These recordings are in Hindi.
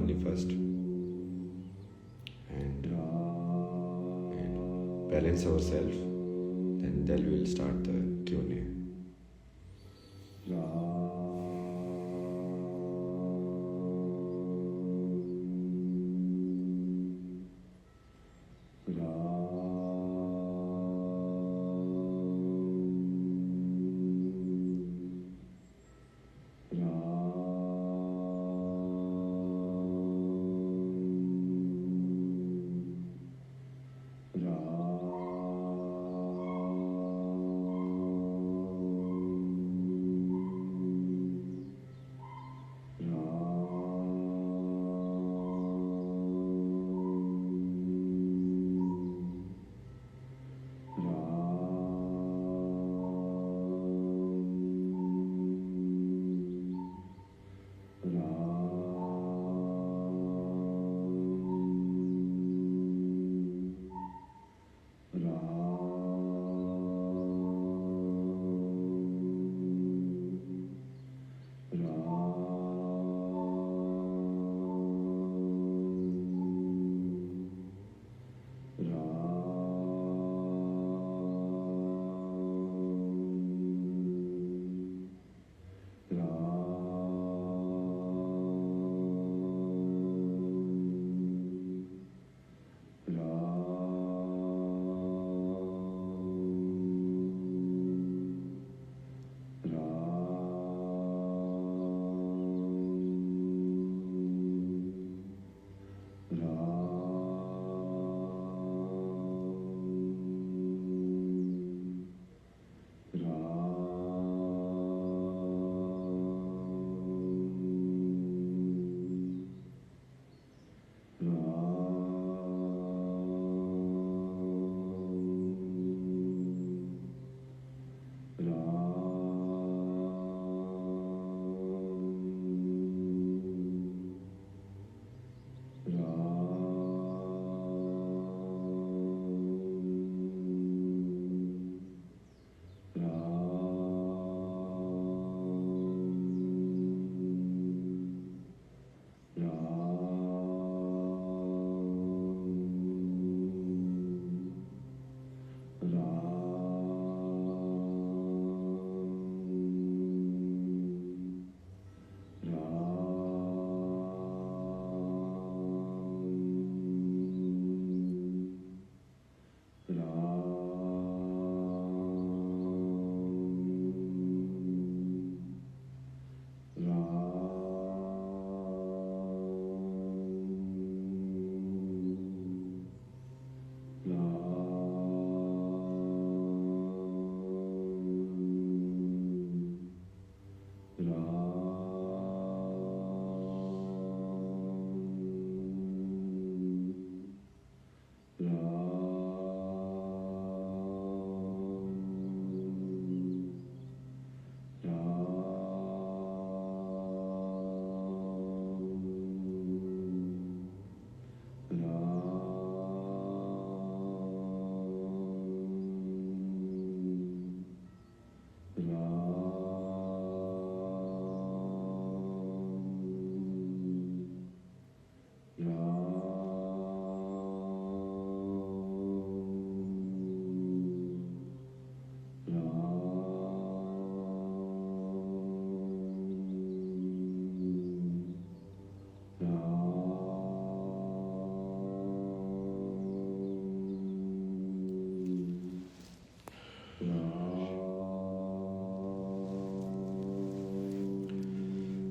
only first, and balance ourselves, then we will start the Q&A.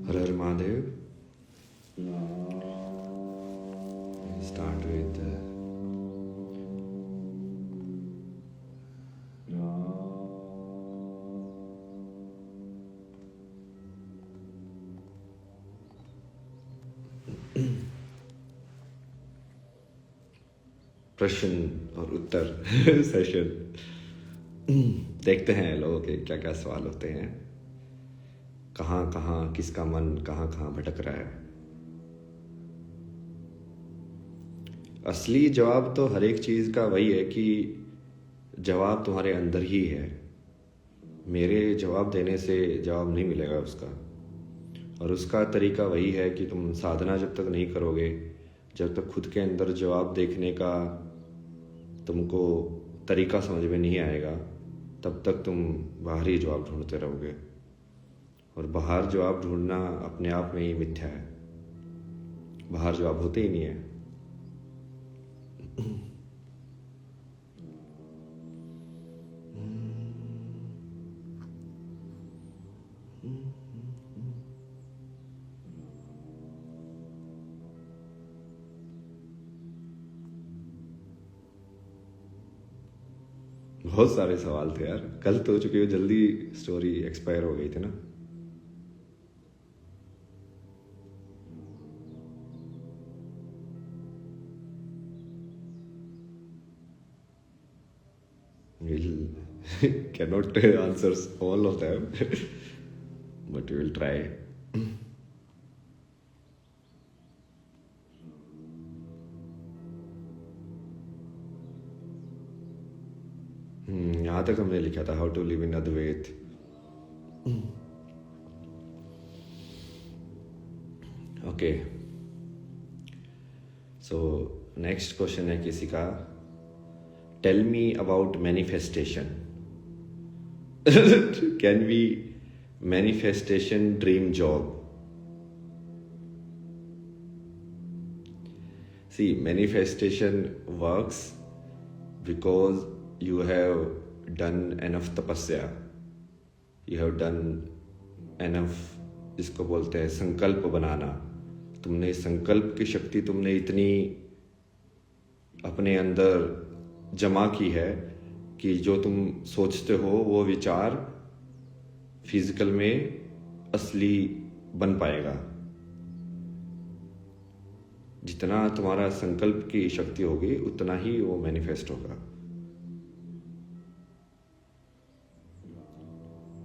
Har Har Mahadev. Start with प्रश्न और उत्तर सेशन। देखते हैं लोगों के क्या क्या सवाल होते हैं, कहाँ कहाँ किसका मन कहाँ कहाँ भटक रहा है। असली जवाब तो हर एक चीज़ का वही है कि जवाब तुम्हारे अंदर ही है। मेरे जवाब देने से जवाब नहीं मिलेगा उसका। और उसका तरीका वही है कि तुम साधना जब तक नहीं करोगे, जब तक खुद के अंदर जवाब देखने का तुमको तरीका समझ में नहीं आएगा, तब तक तुम बाहर ही जवाब ढूंढते रहोगे। और बाहर जवाब ढूंढना अपने आप में ही मिथ्या है, बाहर जवाब होते ही नहीं है। बहुत सारे सवाल थे यार कल तो, चूंकि वो जल्दी स्टोरी एक्सपायर हो गई थी ना। We'll cannot answer all of them, but we will try. यहाँ तक हमने लिखा था how to live in Advaita. Okay, so next question है किसी का, tell me about manifestation. Can be manifestation dream job? See, manifestation works because you have done enough tapasya, you have done enough, जिसको बोलते हैं संकल्प बनाना। तुमने संकल्प की शक्ति तुमने इतनी अपने अंदर जमा की है कि जो तुम सोचते हो वो विचार फिजिकल में असली बन पाएगा। जितना तुम्हारा संकल्प की शक्ति होगी उतना ही वो मैनिफेस्ट होगा।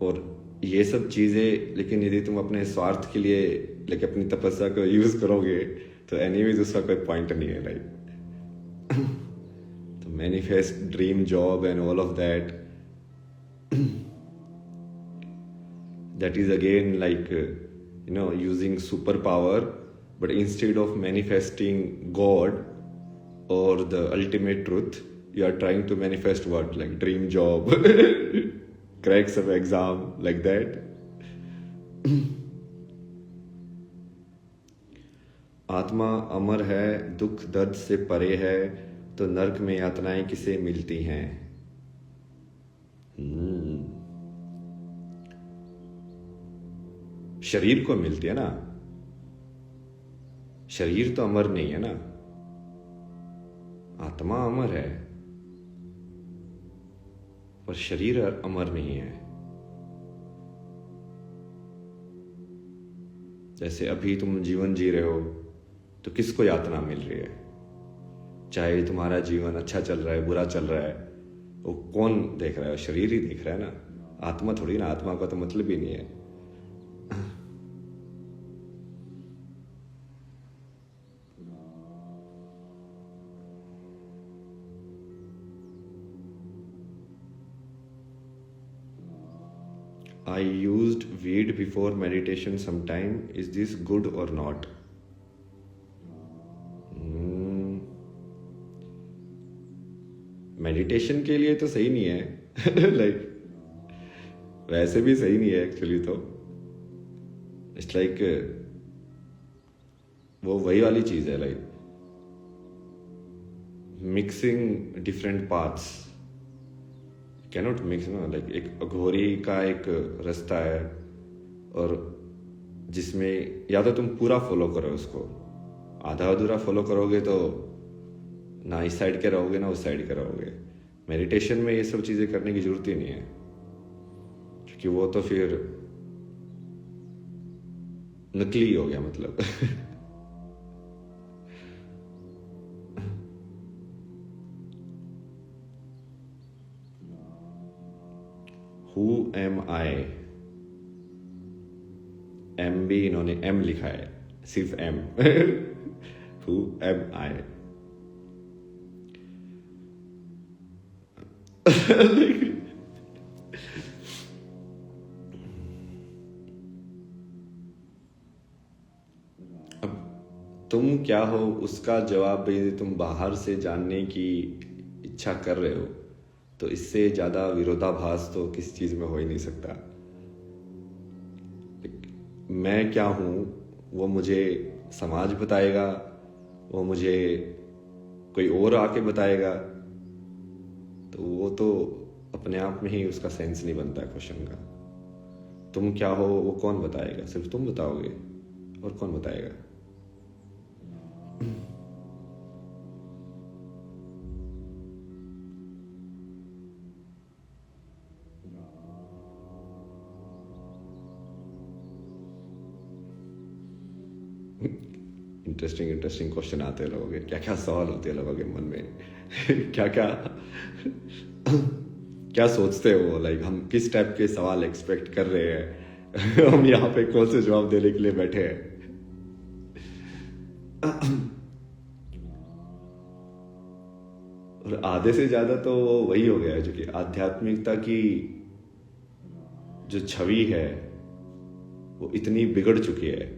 और ये सब चीजें लेकिन यदि तुम अपने स्वार्थ के लिए लेकिन अपनी तपस्या को यूज करोगे तो एनीवेज उसका कोई पॉइंट नहीं है, राइट? तो manifest dream job and all of that, that is again like using super power, but instead of manifesting God or the ultimate truth, you are trying to manifest what? Like dream job, crack some exam, like that. आत्मा अमर है, दुख दर्द से परे है, तो नरक में यातनाएं किसे मिलती हैं? शरीर को मिलती है ना, शरीर तो अमर नहीं है ना, आत्मा अमर है पर शरीर अमर नहीं है। जैसे अभी तुम जीवन जी रहे हो तो किसको यातना मिल रही है? चाहे तुम्हारा जीवन अच्छा चल रहा है बुरा चल रहा है, वो कौन देख रहा है? शरीर ही देख रहा है ना, आत्मा थोड़ी ना, आत्मा का तो मतलब ही नहीं है। I used weed before meditation sometime. Is this good or not? Meditation के लिए तो सही नहीं है। लाइक वैसे भी सही नहीं है एक्चुअली तो। इट्स लाइक वो वही वाली चीज है, like mixing different parts cannot mix ना। लाइक एक अघोरी का एक रास्ता है और जिसमें या तो तुम पूरा फॉलो करो उसको, आधा अधूरा फॉलो करोगे तो ना इस साइड के रहोगे ना उस साइड के रहोगे। मेडिटेशन में ये सब चीजें करने की जरूरत ही नहीं है, क्योंकि वो तो फिर नकली हो गया मतलब। Who am I? M भी इन्होंने M लिखा है, सिर्फ M। Who am I? तुम क्या हो उसका जवाब यदि तुम बाहर से जानने की इच्छा कर रहे हो तो इससे ज्यादा विरोधाभास तो किस चीज में हो ही नहीं सकता। मैं क्या हूं वो मुझे समाज बताएगा, वो मुझे कोई और आके बताएगा, तो वो तो अपने आप में ही उसका सेंस नहीं बनता है क्वेश्चन का। तुम क्या हो वो कौन बताएगा? सिर्फ तुम बताओगे, और कौन बताएगा? इंटरेस्टिंग इंटरेस्टिंग क्वेश्चन आते हैं लोगों के, क्या क्या सवाल होते हैं लोगों के मन में क्या क्या क्या सोचते हो, लाइक हम किस टाइप के सवाल एक्सपेक्ट कर रहे हैं हम यहाँ पे कौन से जवाब देने के लिए बैठे हैं और आधे से ज्यादा तो वही हो गया है जो कि आध्यात्मिकता की जो छवि है वो इतनी बिगड़ चुकी है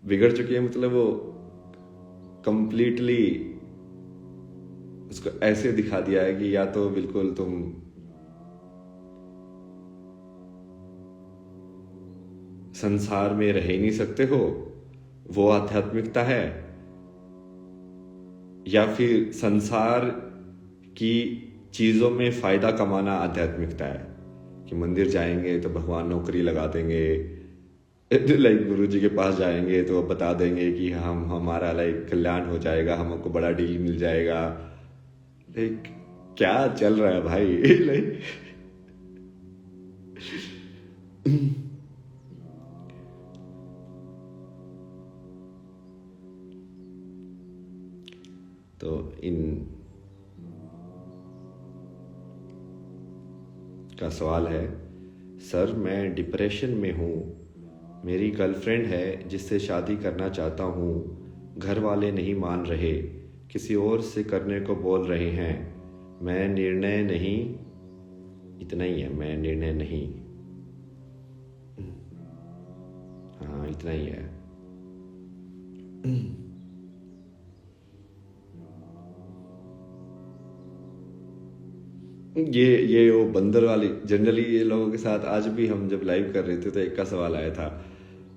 मतलब वो कंप्लीटली उसको ऐसे दिखा दिया है कि या तो बिल्कुल तुम संसार में रह ही नहीं सकते हो, वो आध्यात्मिकता है, या फिर संसार की चीजों में फायदा कमाना आध्यात्मिकता है कि मंदिर जाएंगे तो भगवान नौकरी लगा देंगे, लाइक गुरु जी के पास जाएंगे तो वो बता देंगे कि हम हमारा लाइक कल्याण हो जाएगा, हमको बड़ा डील मिल जाएगा। लाइक क्या चल रहा है भाई लाइक तो इन का सवाल है, सर मैं डिप्रेशन में हूँ, मेरी गर्लफ्रेंड है जिससे शादी करना चाहता हूँ, घर वाले नहीं मान रहे, किसी और से करने को बोल रहे हैं, मैं निर्णय नहीं, इतना ही है, मैं निर्णय नहीं, हाँ इतना ही है। ये वो बंदर वाली, जनरली ये लोगों के साथ आज भी हम जब लाइव कर रहे थे तो एक का सवाल आया था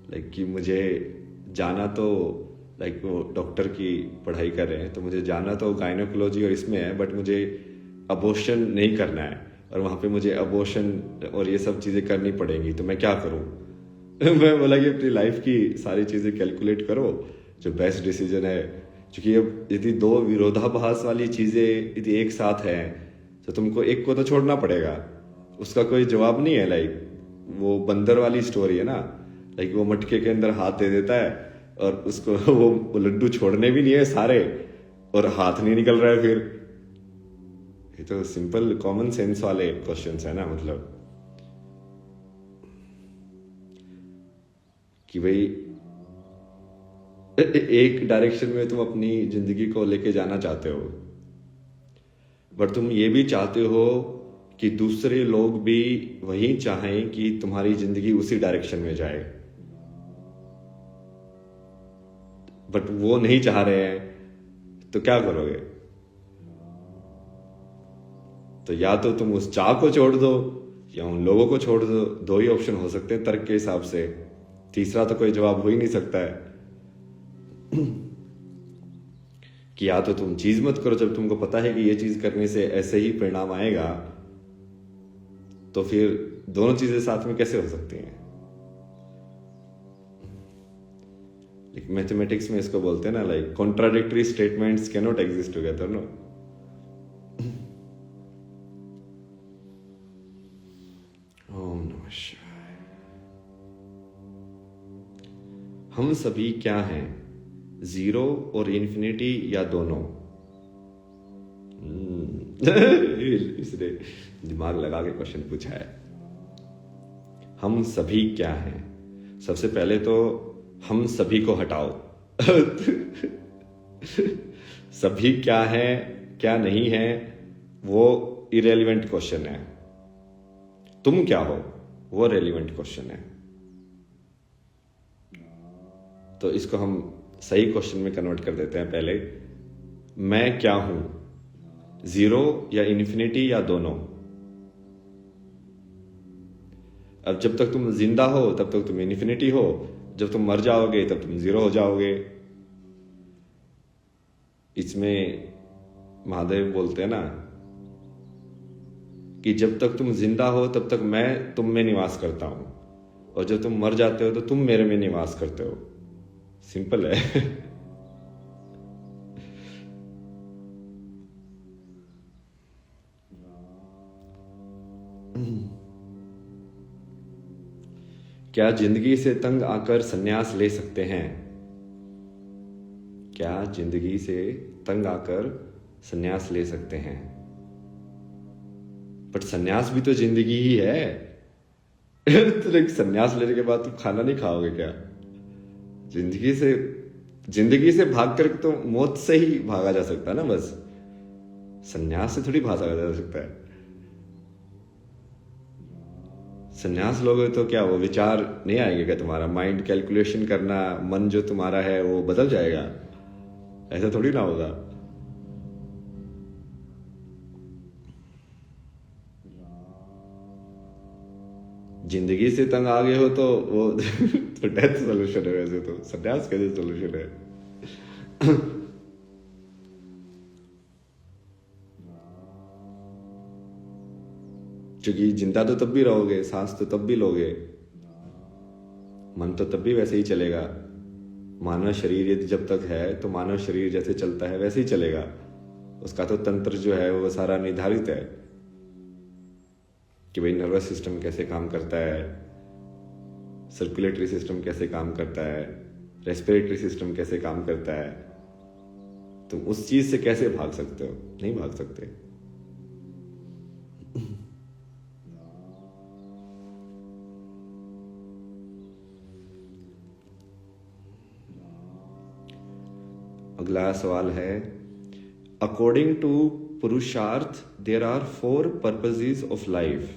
लाइक कि मुझे जाना तो लाइक वो डॉक्टर की पढ़ाई कर रहे हैं तो मुझे जाना तो गायनोकोलॉजी और इसमें है, बट मुझे अबॉर्शन नहीं करना है और वहां पे मुझे अबॉर्शन और ये सब चीजें करनी पड़ेंगी, तो मैं क्या करूं मैं बोला कि अपनी लाइफ की सारी चीजें कैलकुलेट करो, जो बेस्ट डिसीजन है, क्योंकि अब यदि दो विरोधाभास वाली चीजें यदि एक साथ हैं तो तुमको एक को तो छोड़ना पड़ेगा, उसका कोई जवाब नहीं है। लाइक वो बंदर वाली स्टोरी है ना, लाइक वो मटके के अंदर हाथ दे देता है और उसको वो लड्डू छोड़ने भी नहीं है सारे और हाथ नहीं निकल रहा है, फिर ये तो सिंपल कॉमन सेंस वाले क्वेश्चंस है ना, मतलब कि भाई एक डायरेक्शन में तुम अपनी जिंदगी को लेके जाना चाहते हो, बट तुम ये भी चाहते हो कि दूसरे लोग भी वही चाहें कि तुम्हारी जिंदगी उसी डायरेक्शन में जाए, बट वो नहीं चाह रहे हैं तो क्या करोगे? तो या तो तुम उस चाह को छोड़ दो या उन लोगों को छोड़ दो ही ऑप्शन हो सकते हैं तर्क के हिसाब से, तीसरा तो कोई जवाब हो ही नहीं सकता है कि या तो तुम चीज मत करो जब तुमको पता है कि ये चीज करने से ऐसे ही परिणाम आएगा, तो फिर दोनों चीजें साथ में कैसे हो सकती हैं? मैथमेटिक्स में इसको बोलते हैं ना, like contradictory statements can not exist together, no. ओम नमः शिवाय। हम सभी क्या हैं, जीरो और इन्फिनिटी या दोनों? इसने दिमाग लगा के क्वेश्चन पूछा है। हम सभी क्या हैं? सबसे पहले तो हम सभी को हटाओ सभी क्या है क्या नहीं है वो इरेलीवेंट क्वेश्चन है, तुम क्या हो वो रेलिवेंट क्वेश्चन है। तो इसको हम सही क्वेश्चन में कन्वर्ट कर देते हैं पहले। मैं क्या हूं, जीरो या इन्फिनिटी या दोनों। अब जब तक तुम जिंदा हो तब तक तुम इन्फिनिटी हो, जब तुम मर जाओगे तब तुम जीरो हो जाओगे। इसमें महादेव बोलते हैं ना कि जब तक तुम जिंदा हो तब तक मैं तुम में निवास करता हूं, और जब तुम मर जाते हो तो तुम मेरे में निवास करते हो। सिंपल है। क्या जिंदगी से तंग आकर संन्यास ले सकते हैं? क्या जिंदगी से तंग आकर संन्यास ले सकते हैं? बट संन्यास भी तो जिंदगी ही है। तो संन्यास लेने के बाद तुम खाना नहीं खाओगे क्या? जिंदगी से भाग कर तो मौत से ही भागा जा सकता है ना, बस। संन्यास से थोड़ी भागा जा सकता है। संन्यास लोगे तो क्या वो विचार नहीं आएंगे क्या? तुम्हारा माइंड कैलकुलेशन करना, मन जो तुम्हारा है वो बदल जाएगा? ऐसा थोड़ी ना होगा। जिंदगी से तंग आ गए हो तो वो तो डेथ सोल्यूशन है। वैसे तो संन्यास कैसे सोल्यूशन है? क्योंकि जिंदा तो तब भी रहोगे, सांस तो तब भी लोगे, मन तो तब भी वैसे ही चलेगा। मानव शरीर यदि जब तक है तो मानव शरीर जैसे चलता है वैसे ही चलेगा। उसका तो तंत्र जो है वो सारा निर्धारित है कि भाई नर्वस सिस्टम कैसे काम करता है, सर्कुलेटरी सिस्टम कैसे काम करता है, रेस्पिरेटरी सिस्टम कैसे काम करता है। तुम उस चीज से कैसे भाग सकते हो? नहीं भाग सकते। अगला सवाल है, अकॉर्डिंग टू पुरुषार्थ there are 4 purposes of life,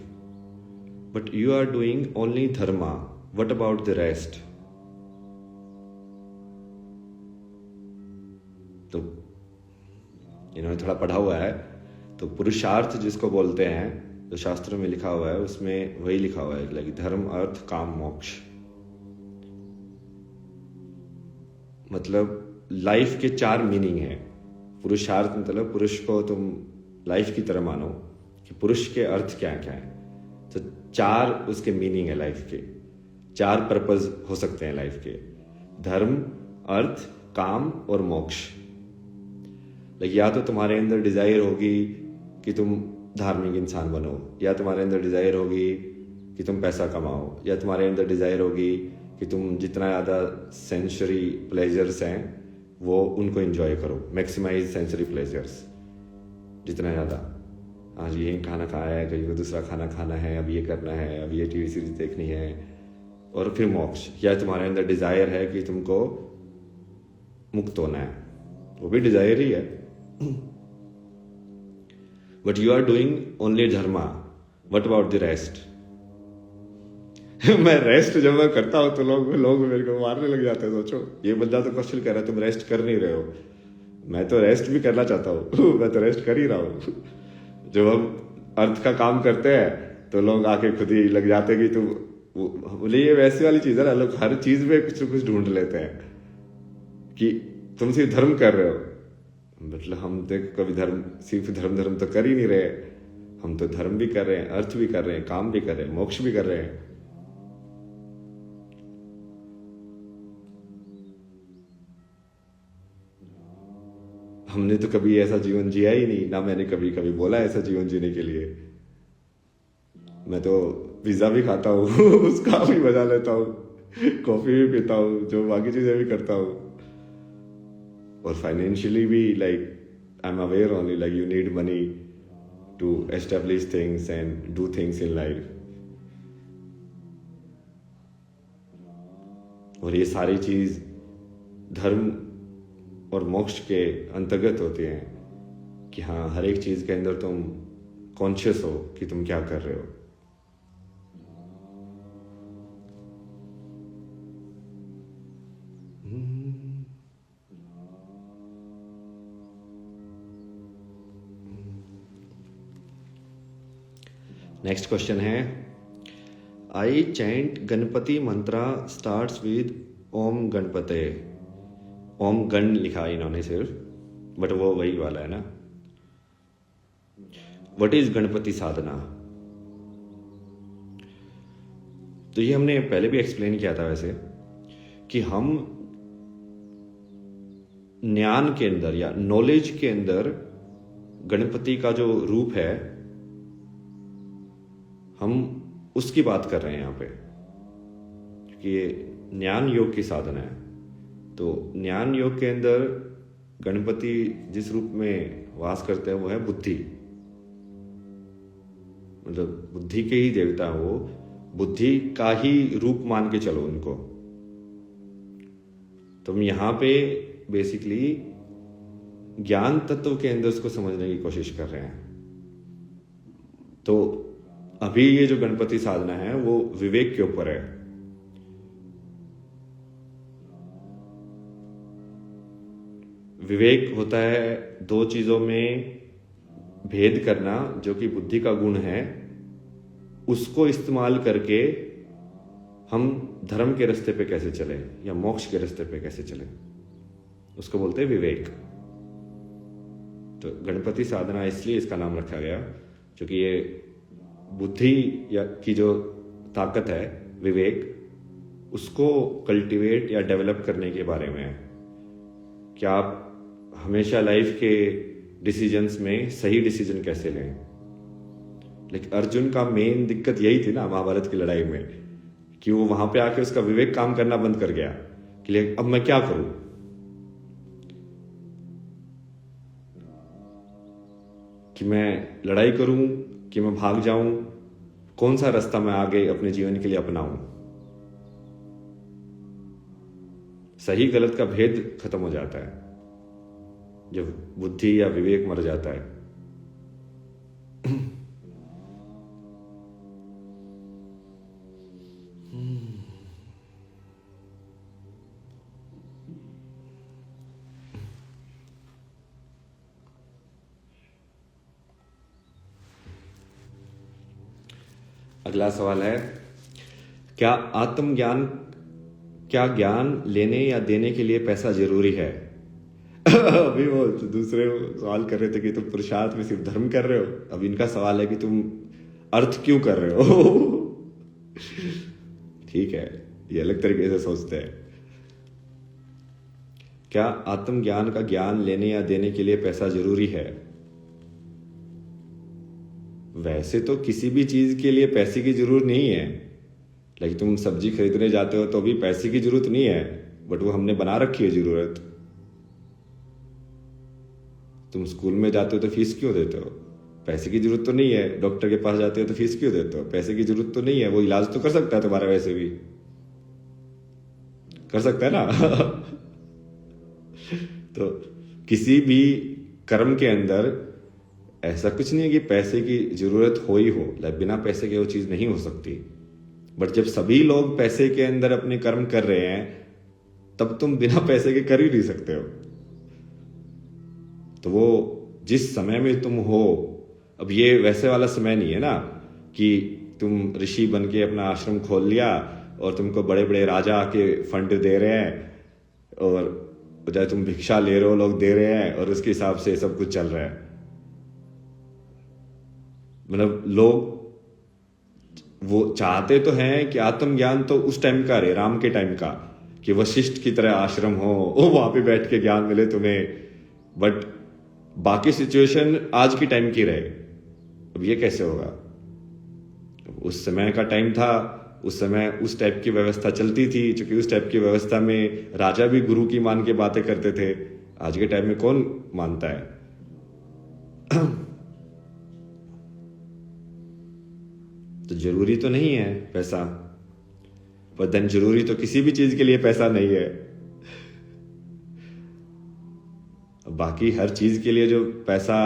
but you are doing only dharma. What about the rest? तो इन्होंने थोड़ा पढ़ा हुआ है। तो पुरुषार्थ जिसको बोलते हैं, जो शास्त्रों में लिखा हुआ है उसमें वही लिखा हुआ है, लाइक धर्म, अर्थ, काम, मोक्ष। मतलब लाइफ के 4 मीनिंग है। पुरुषार्थ मतलब पुरुष को तुम लाइफ की तरह मानो कि पुरुष के अर्थ क्या क्या है। तो 4 उसके मीनिंग है लाइफ के, 4 पर्पस हो सकते हैं लाइफ के, धर्म, अर्थ, काम और मोक्ष। लाइक या तो तुम्हारे अंदर डिजायर होगी कि तुम धार्मिक इंसान बनो, या तुम्हारे अंदर डिजायर होगी कि तुम पैसा कमाओ, या तुम्हारे अंदर डिजायर होगी कि तुम जितना ज़्यादा सेंसरी प्लेजर्स हैं वो उनको एंजॉय करो, मैक्सिमाइज सेंसरी प्लेजर्स जितना ज़्यादा। आज ये खाना खाया है, कहीं को दूसरा खाना खाना है, अब ये करना है, अब ये टीवी सीरीज देखनी है। और फिर मोक्ष, या तुम्हारे अंदर डिजायर है कि तुमको मुक्त होना है, वो भी डिजायर ही है। But you are doing only dharma, what about the rest? मैं रेस्ट जब मैं करता हूं तो लोग मेरे को मारने लग जाते हैं। सोचो, ये बंदा तो क्वेश्चन कर रहा है, तुम रेस्ट कर नहीं रहे हो। मैं तो रेस्ट भी करना चाहता हूँ। मैं तो रेस्ट कर ही रहा हूँ। जब हम अर्थ का काम करते हैं तो लोग आके खुद ही लग जाते हैं कि तुम, बोले ये वैसी वाली चीज है ना, लोग हर चीज में कुछ न कुछ ढूंढ लेते हैं कि तुम सिर्फ धर्म कर रहे हो। मतलब हम देख कभी सिर्फ धर्म तो कर ही नहीं रहे। हम तो धर्म भी कर रहे हैं, अर्थ भी कर रहे हैं, काम भी कर रहे हैं, मोक्ष भी कर रहे हैं। हमने तो कभी ऐसा जीवन जिया ही नहीं, ना मैंने कभी बोला ऐसा जीवन जीने के लिए। मैं तो पिज्जा भी खाता हूँ, उसका भी मजा लेता हूँ, कॉफी भी पीता हूँ, जो बाकी चीजें भी करता हूँ। और फाइनेंशियली भी like I am aware only like you need money to establish things and do things in life. और ये सारी चीज धर्म और मोक्ष के अंतर्गत होते हैं कि हाँ, हर एक चीज के अंदर तुम कॉन्शियस हो कि तुम क्या कर रहे हो। नेक्स्ट क्वेश्चन है, I chant Ganapati mantra starts with Om गणपते। ओम गण लिखा इन्होंने सिर्फ, बट वो वही वाला है ना। व्हाट इज गणपति साधना? तो ये हमने पहले भी एक्सप्लेन किया था वैसे, कि हम ज्ञान के अंदर या नॉलेज के अंदर गणपति का जो रूप है, हम उसकी बात कर रहे हैं यहाँ पे, क्योंकि ये ज्ञान योग की साधना है। तो ज्ञान योग के अंदर गणपति जिस रूप में वास करते हैं वो है बुद्धि, मतलब बुद्धि के ही देवता हो, बुद्धि का ही रूप मान के चलो उनको। तो हम यहां पे बेसिकली ज्ञान तत्व के अंदर उसको समझने की कोशिश कर रहे हैं। तो अभी ये जो गणपति साधना है वो विवेक के ऊपर है। विवेक होता है दो चीजों में भेद करना, जो कि बुद्धि का गुण है, उसको इस्तेमाल करके हम धर्म के रास्ते पे कैसे चले या मोक्ष के रास्ते पे कैसे चले, उसको बोलते हैं विवेक। तो गणपति साधना इसलिए इसका नाम रखा गया क्योंकि ये बुद्धि या की जो ताकत है विवेक, उसको कल्टीवेट या डेवलप करने के बारे में है कि आप हमेशा लाइफ के डिसीजंस में सही डिसीजन कैसे लें। लेकिन अर्जुन का मेन दिक्कत यही थी ना महाभारत की लड़ाई में, कि वो वहां पे आके उसका विवेक काम करना बंद कर गया कि अब मैं क्या करूं, कि मैं लड़ाई करूं कि मैं भाग जाऊं, कौन सा रास्ता मैं आगे अपने जीवन के लिए अपनाऊं। सही गलत का भेद खत्म हो जाता है जब बुद्धि या विवेक मर जाता है। अगला सवाल है, क्या ज्ञान लेने या देने के लिए पैसा जरूरी है? अभी वो दूसरे सवाल कर रहे थे कि तुम पुरुषार्थ में सिर्फ धर्म कर रहे हो, अब इनका सवाल है कि तुम अर्थ क्यों कर रहे हो? ठीक है, ये अलग तरीके से सोचते हैं। क्या आत्मज्ञान का ज्ञान लेने या देने के लिए पैसा जरूरी है? वैसे तो किसी भी चीज के लिए पैसे की जरूरत नहीं है। लेकिन तुम सब्जी खरीदने जाते हो तो भी पैसे की जरूरत नहीं है, बट वो हमने बना रखी है जरूरत। तुम स्कूल में जाते हो तो फीस क्यों देते हो? पैसे की जरूरत तो नहीं है। डॉक्टर के पास जाते हो तो फीस क्यों देते हो? पैसे की जरूरत तो नहीं है, वो इलाज तो कर सकता है तुम्हारा, वैसे भी कर सकता है ना। तो किसी भी कर्म के अंदर ऐसा कुछ नहीं है कि पैसे की जरूरत हो ही हो, बिना पैसे के वो चीज नहीं हो सकती। बट जब सभी लोग पैसे के अंदर अपने कर्म कर रहे हैं, तब तुम बिना पैसे के कर ही नहीं सकते हो। तो वो जिस समय में तुम हो, अब ये वैसे वाला समय नहीं है ना कि तुम ऋषि बन के अपना आश्रम खोल लिया और तुमको बड़े बड़े राजा आके फंड दे रहे हैं और चाहे तुम भिक्षा ले रहे हो, लोग दे रहे हैं और उसके हिसाब से सब कुछ चल रहा है। मतलब लोग वो चाहते तो हैं कि आत्मज्ञान तो उस टाइम का रहे, राम के टाइम का, कि वशिष्ठ की तरह आश्रम हो, वहां पे बैठ के ज्ञान मिले तुम्हें, बट बाकी सिचुएशन आज की टाइम की रहे। अब ये कैसे होगा? उस समय का टाइम था, उस समय उस टाइप की व्यवस्था चलती थी, क्योंकि उस टाइप की व्यवस्था में राजा भी गुरु की मान के बातें करते थे। आज के टाइम में कौन मानता है? तो जरूरी तो नहीं है पैसा, पर देन जरूरी तो किसी भी चीज के लिए पैसा नहीं है। बाकी हर चीज के लिए जो पैसा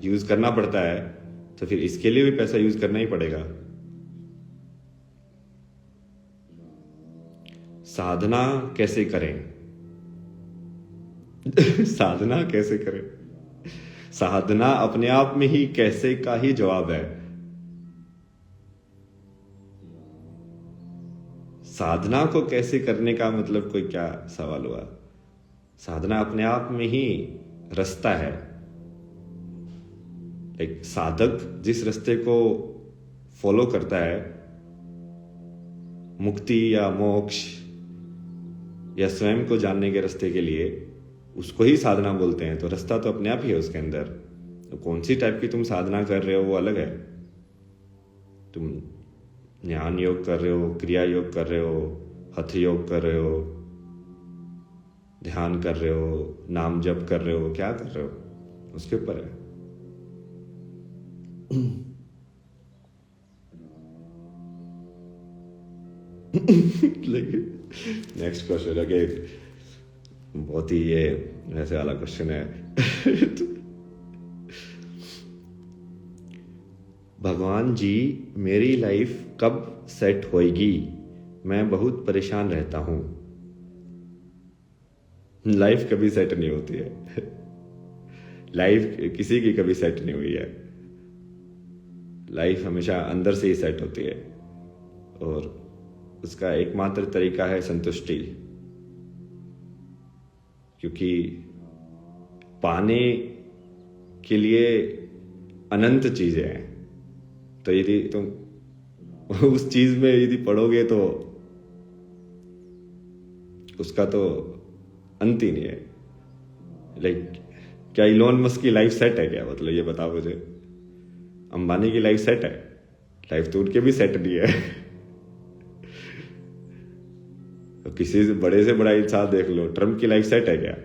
यूज करना पड़ता है, तो फिर इसके लिए भी पैसा यूज करना ही पड़ेगा। साधना कैसे करें? साधना कैसे करें? साधना अपने आप में ही कैसे का ही जवाब है। साधना को कैसे करने का मतलब कोई क्या सवाल हुआ? साधना अपने आप में ही रास्ता है। एक साधक जिस रास्ते को फॉलो करता है, मुक्ति या मोक्ष या स्वयं को जानने के रास्ते के लिए, उसको ही साधना बोलते हैं। तो रास्ता तो अपने आप ही है उसके अंदर। तो कौन सी टाइप की तुम साधना कर रहे हो वो अलग है। तुम ज्ञान योग कर रहे हो, क्रिया योग कर रहे हो, हठ योग कर रहे हो, ध्यान कर रहे हो, नाम जप कर रहे हो, क्या कर रहे हो, उसके ऊपर है। नेक्स्ट क्वेश्चन अगेन, बहुत ही ये वैसे वाला क्वेश्चन है। भगवान जी, मेरी लाइफ कब सेट होएगी? मैं बहुत परेशान रहता हूं। लाइफ कभी सेट नहीं होती है। लाइफ किसी की कभी सेट नहीं हुई है। लाइफ हमेशा अंदर से ही सेट होती है और उसका एकमात्र तरीका है संतुष्टि। क्योंकि पाने के लिए अनंत चीजें हैं। तो यदि तुम उस चीज में यदि पढ़ोगे तो उसका तो अंत ही नहीं है। लाइक क्या इलोन मस्क की लाइफ सेट है क्या? मतलब ये बताओ मुझे। अंबानी की लाइफ सेट है? लाइफ तो उनके भी सेट नहीं है। तो किसी से बड़ा इंसान देख लो, ट्रम्प की लाइफ सेट है क्या?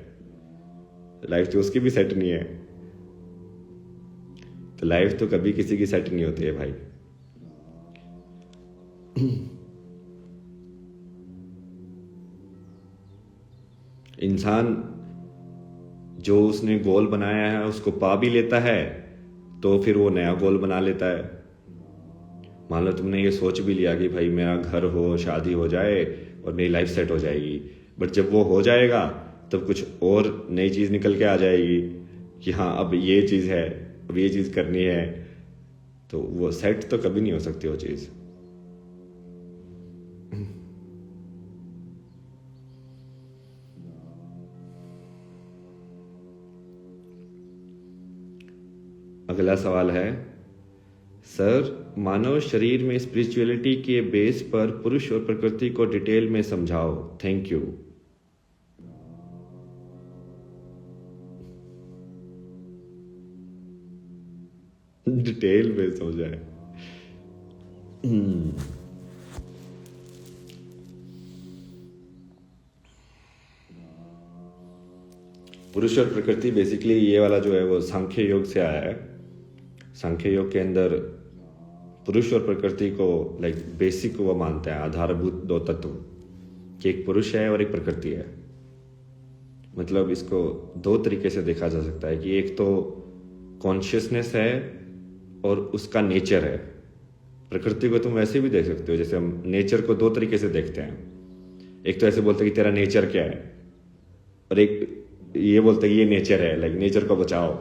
लाइफ तो उसकी भी सेट नहीं है। तो लाइफ तो कभी किसी की सेट नहीं होती है भाई। इंसान जो उसने गोल बनाया है उसको पा भी लेता है तो फिर वो नया गोल बना लेता है। मान लो तुमने ये सोच भी लिया कि भाई मेरा घर हो, शादी हो जाए और मेरी लाइफ सेट हो जाएगी, बट जब वो हो जाएगा तब कुछ और नई चीज निकल के आ जाएगी कि हाँ अब ये चीज है, अब ये चीज करनी है। तो वो सेट तो कभी नहीं हो सकती वो चीज। अगला सवाल है, सर मानव शरीर में स्पिरिचुअलिटी के बेस पर पुरुष और प्रकृति को डिटेल में समझाओ, थैंक यू। डिटेल में समझाए। पुरुष और प्रकृति बेसिकली ये वाला जो है वो सांख्य योग से आया है। सांख्य योग के अंदर पुरुष और प्रकृति को लाइक बेसिक वो मानते हैं, आधारभूत दो तत्व, कि एक पुरुष है और एक प्रकृति है। मतलब इसको दो तरीके से देखा जा सकता है कि एक तो कॉन्शियसनेस है और उसका नेचर है। प्रकृति को तुम वैसे भी देख सकते हो, जैसे हम नेचर को दो तरीके से देखते हैं। एक तो ऐसे बोलते हैं कि तेरा नेचर क्या है, और एक ये बोलते हैं कि ये नेचर है, लाइक नेचर को बचाओ।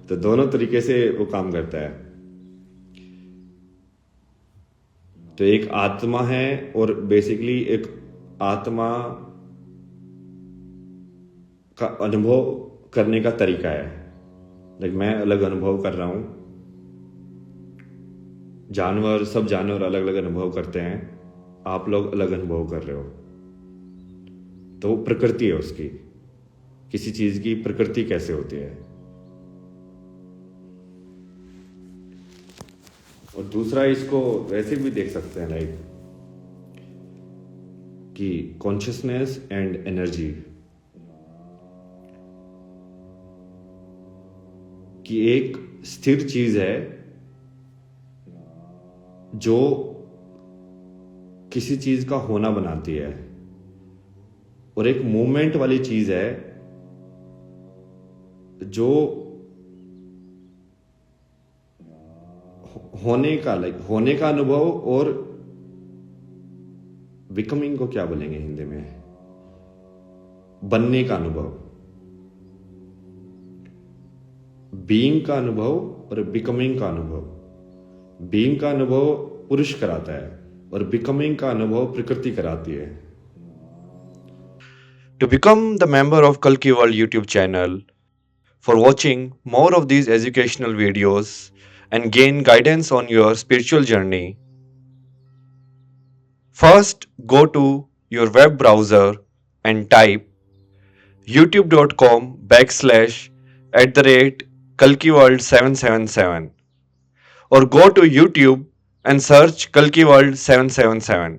तो दोनों तरीके से वो काम करता है। तो एक आत्मा है और बेसिकली एक आत्मा का अनुभव करने का तरीका है। लाइक मैं अलग अनुभव कर रहा हूं, जानवर, सब जानवर अलग अलग अनुभव करते हैं, आप लोग अलग अनुभव कर रहे हो। तो वो प्रकृति है उसकी, किसी चीज की प्रकृति कैसे होती है। और दूसरा इसको वैसे भी देख सकते हैं लाइक कि कॉन्शियसनेस एंड एनर्जी, कि एक स्थिर चीज है जो किसी चीज का होना बनाती है, और एक मूवमेंट वाली चीज है जो होने का अनुभव, और बिकमिंग को क्या बोलेंगे हिंदी में, बनने का अनुभव। बीइंग का अनुभव और बिकमिंग का अनुभव। बीइंग का अनुभव पुरुष कराता है और बिकमिंग का अनुभव प्रकृति कराती है। To become the member of Kalki World YouTube channel, for watching more of these educational videos and gain guidance on your spiritual journey, first go to your web browser and type youtube.com/@kalkiworld777 or go to YouTube and search Kalki World 777.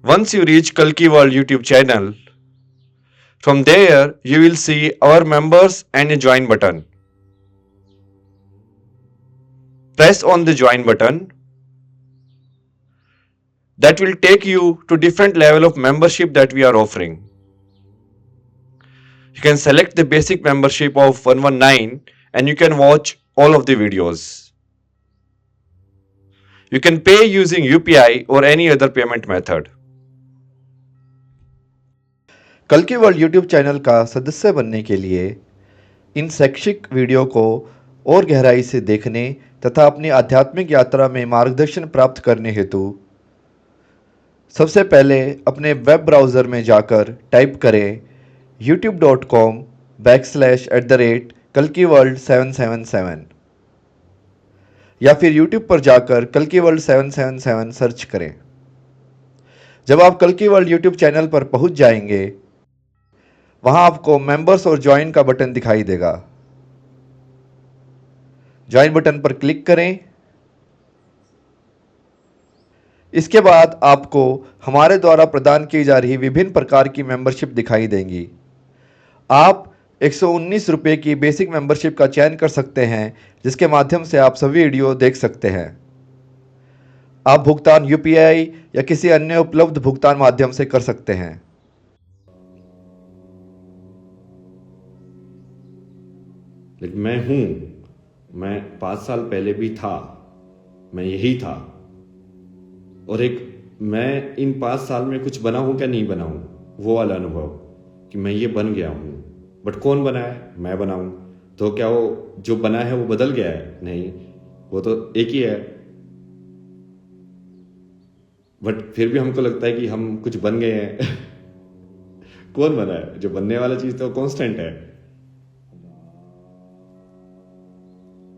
Once you reach Kalki World YouTube channel, from there you will see our members and a join button. Press on the join button. That will take you to different level of membership that we are offering. You can select the basic membership of 119 and you can watch all of the videos. You can pay using UPI or any other payment method. कल्कि वर्ल्ड यूट्यूब चैनल का सदस्य बनने के लिए इन शैक्षिक वीडियो को और गहराई से देखने तथा अपनी आध्यात्मिक यात्रा में मार्गदर्शन प्राप्त करने हेतु सबसे पहले अपने वेब ब्राउज़र में जाकर टाइप करें youtube.com/@kalkiworld777 या फिर YouTube पर जाकर कल्कि वर्ल्ड 777 सर्च करें। जब आप कल्कि वर्ल्ड यूट्यूब चैनल पर पहुंच जाएंगे, वहां आपको मेंबर्स और ज्वाइन का बटन दिखाई देगा। ज्वाइन बटन पर क्लिक करें। इसके बाद आपको हमारे द्वारा प्रदान की जा रही विभिन्न प्रकार की मेंबरशिप दिखाई देंगी। आप 119 रुपये की बेसिक मेंबरशिप का चयन कर सकते हैं, जिसके माध्यम से आप सभी वीडियो देख सकते हैं। आप भुगतान यूपीआई या किसी अन्य उपलब्ध भुगतान माध्यम से कर सकते हैं। लेकिन मैं 5 साल पहले भी था, मैं यही था। और एक मैं इन 5 साल में कुछ बना हूं क्या नहीं बना हूं, वो वाला अनुभव कि मैं ये बन गया हूं। बट कौन बना है? मैं बना हूं। तो क्या वो जो बना है वो बदल गया है? नहीं, वो तो एक ही है। बट फिर भी हमको लगता है कि हम कुछ बन गए हैं। कौन बना है? जो बनने वाला चीज तो कांस्टेंट है।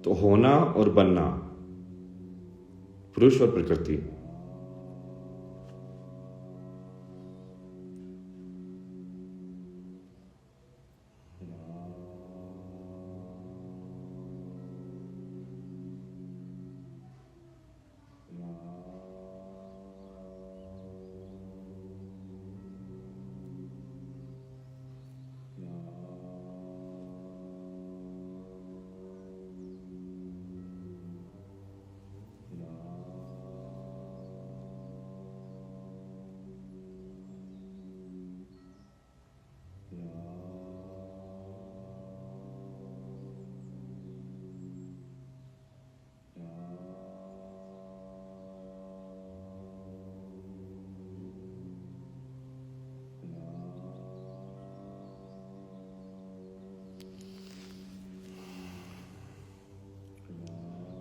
तो होना और बनना, पुरुष और प्रकृति।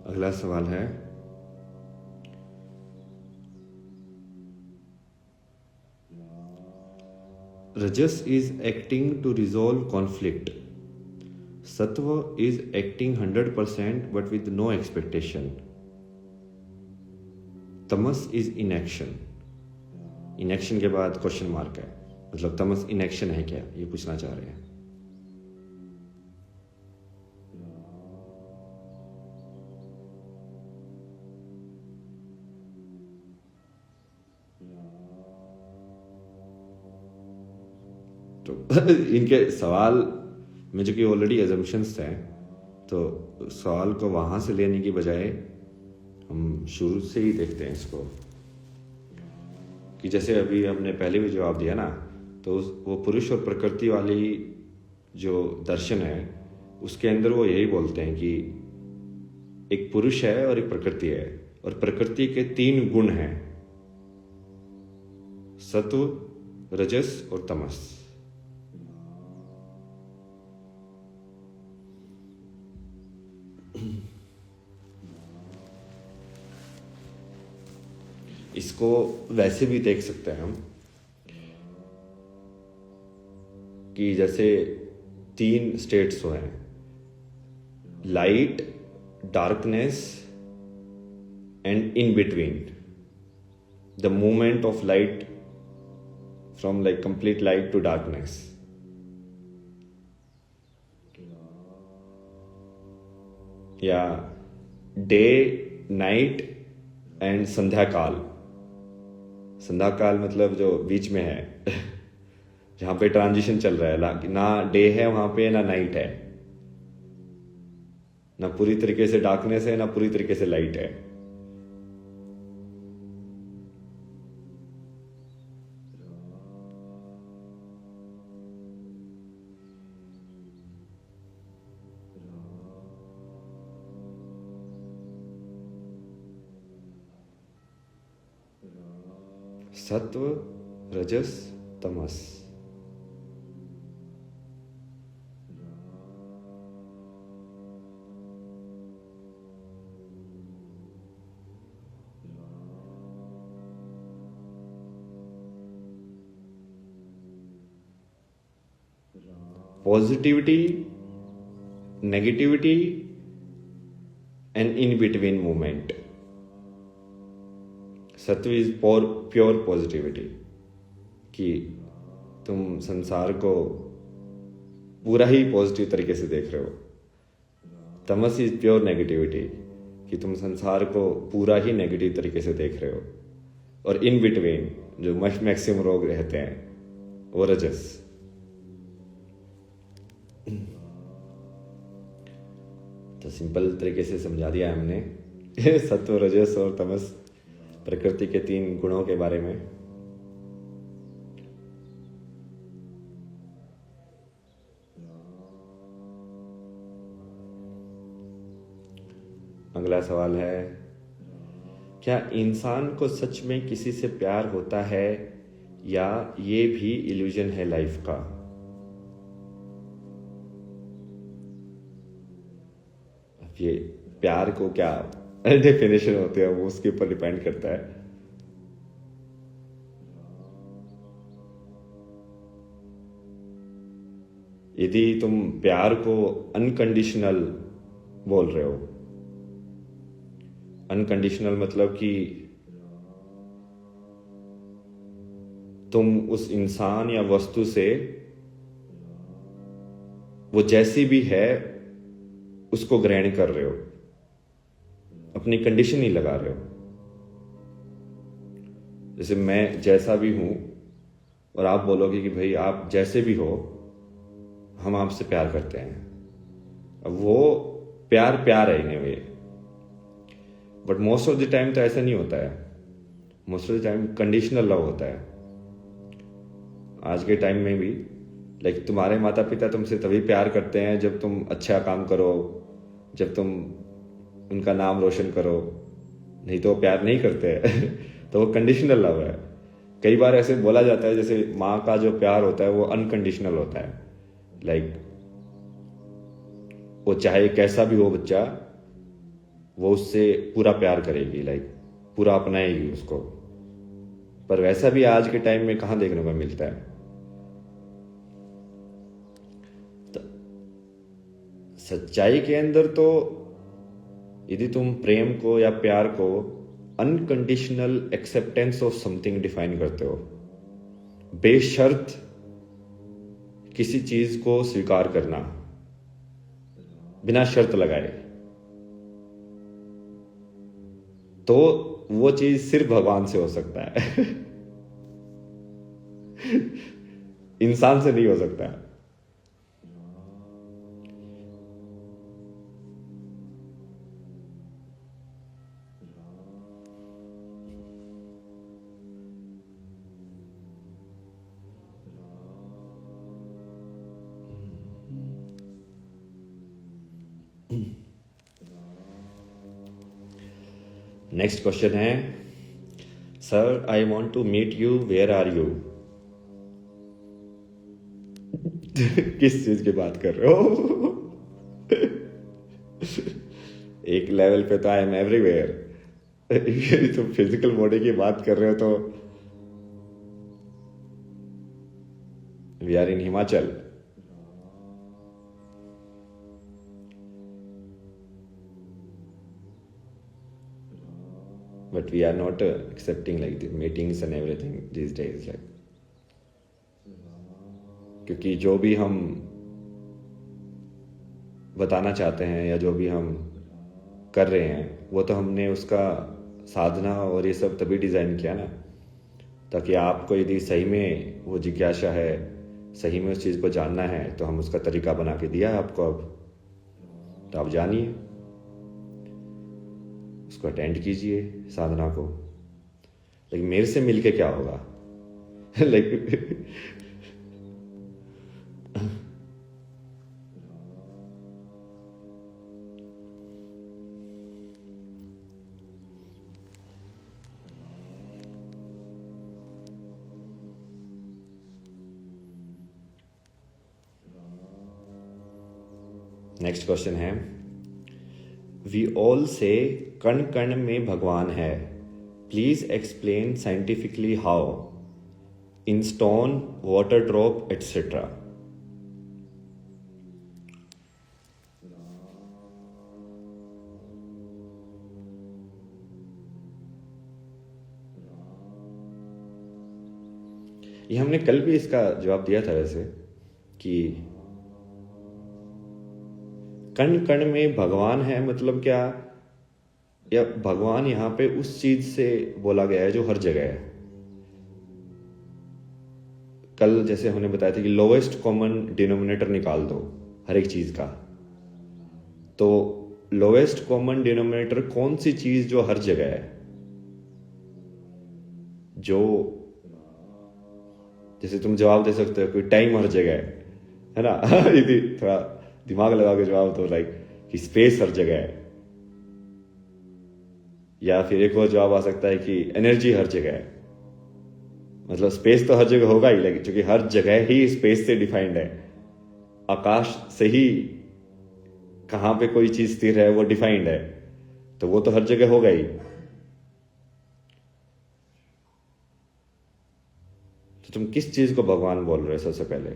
अगला सवाल है, rajas is acting to resolve conflict, sattva is acting 100% but with no expectation, tamas is inaction. Inaction के बाद क्वेश्चन मार्क है, मतलब तमस इनएक्शन है क्या, ये पूछना चाह रहे हैं। तो इनके सवाल में जो कि ऑलरेडी एजम्पशंस हैं, तो सवाल को वहां से लेने की बजाय हम शुरू से ही देखते हैं इसको। कि जैसे अभी हमने पहले भी जवाब दिया ना, तो वो पुरुष और प्रकृति वाली जो दर्शन है, उसके अंदर वो यही बोलते हैं कि एक पुरुष है और एक प्रकृति है, और प्रकृति के 3 गुण हैं, सत्व, रजस और तमस। इसको वैसे भी देख सकते हैं हम कि जैसे 3 स्टेट्स हैं, light, darkness and in between, the movement of light from like complete light to darkness. या डे, नाइट एंड संध्या काल. संध्या काल मतलब जो बीच में है जहां पे ट्रांजिशन चल रहा है, ना डे है वहां पे ना नाइट है, ना पूरी तरीके से डार्कनेस है ना पूरी तरीके से लाइट है. सत्व, रजस, तमस. Positivity, negativity and in between movement. सत्व इज प्योर पॉजिटिविटी, कि तुम संसार को पूरा ही पॉजिटिव तरीके से देख रहे हो. तमस इज प्योर नेगेटिविटी, कि तुम संसार को पूरा ही नेगेटिव तरीके से देख रहे हो. और इन बिटवीन जो मैक्सिमम लोग रहते हैं वो रजस. तो सिंपल तरीके से समझा दिया हमने सत्व, रजस और तमस, प्रकृति के 3 गुणों के बारे में. अगला सवाल है, क्या इंसान को सच में किसी से प्यार होता है या ये भी इल्यूजन है लाइफ का? अब ये प्यार को क्या डेफिनेशन होते हैं वो उसके ऊपर डिपेंड करता है. यदि तुम प्यार को अनकंडीशनल बोल रहे हो, अनकंडीशनल मतलब कि तुम उस इंसान या वस्तु से वो जैसी भी है उसको ग्रहण कर रहे हो, अपनी कंडीशन नहीं लगा रहे हो. जैसे मैं जैसा भी हूं और आप बोलोगे कि भाई आप जैसे भी हो, हम आपसे प्यार करते हैं. अब वो प्यार है in a way, but most of the time तो ऐसा नहीं होता है. Most of the time conditional love होता है. आज के टाइम में भी लाइक तुम्हारे माता पिता तुमसे तभी प्यार करते हैं जब तुम अच्छा काम करो, जब तुम उनका नाम रोशन करो, नहीं तो वो प्यार नहीं करते हैं तो वो कंडीशनल लव है. कई बार ऐसे बोला जाता है जैसे माँ का जो प्यार होता है वो अनकंडीशनल होता है. लाइक वो चाहे कैसा भी हो बच्चा, वो उससे पूरा प्यार करेगी, लाइक पूरा अपनाएगी उसको. पर वैसा भी आज के टाइम में कहां देखने को मिलता है. तो सच्चाई के अंदर तो यदि तुम प्रेम को या प्यार को unconditional acceptance of something define करते हो, बेशर्त किसी चीज को स्वीकार करना बिना शर्त लगाए, तो वो चीज सिर्फ भगवान से हो सकता है इंसान से नहीं हो सकता. नेक्स्ट क्वेश्चन है, sir I want to meet you, where are you? किस चीज की बात कर रहे हो? एक लेवल पे तो आई एम एवरीवेयर, यदि तुम फिजिकल बॉडी की बात कर रहे हो तो we are in Himachal, but we are not accepting like the meetings and everything these days, like क्योंकि जो भी हम बताना चाहते हैं या जो भी हम कर रहे हैं वो तो हमने उसका साधना और ये सब तभी डिज़ाइन किया ना, ताकि आपको यदि सही में वो जिज्ञासा है, सही में उस चीज़ को जानना है, तो हम उसका तरीका बना के दिया है आपको। अब तो आप जानिए, उसको अटेंड कीजिए साधना को। लेकिन मेरे से मिलके क्या होगा? लाइक नेक्स्ट क्वेश्चन है, वी ऑल से कण कण में भगवान है, please explain scientifically how, in stone, water drop etcetera. ये हमने कल भी इसका जवाब दिया था वैसे, कि कण कण में भगवान है मतलब क्या, या भगवान यहां पे उस चीज से बोला गया है जो हर जगह है। कल जैसे हमने बताया था कि लोवेस्ट कॉमन डिनोमिनेटर निकाल दो हर एक चीज का, तो लोवेस्ट कॉमन डिनोमिनेटर कौन सी चीज जो हर जगह है, जो जैसे तुम जवाब दे सकते हो कोई टाइम हर जगह है ना यदि थोड़ा दिमाग लगा के जवाब दो, लाइक कि स्पेस हर जगह है, या फिर एक और जवाब आ सकता है कि एनर्जी हर जगह है। मतलब स्पेस तो हर जगह होगा ही, लेकिन क्योंकि हर जगह ही स्पेस से डिफाइंड है, आकाश से ही कहां पे कोई चीज स्थिर है वो डिफाइंड है, तो वो तो हर जगह होगा ही। तो तुम किस चीज को भगवान बोल रहे हो सबसे पहले?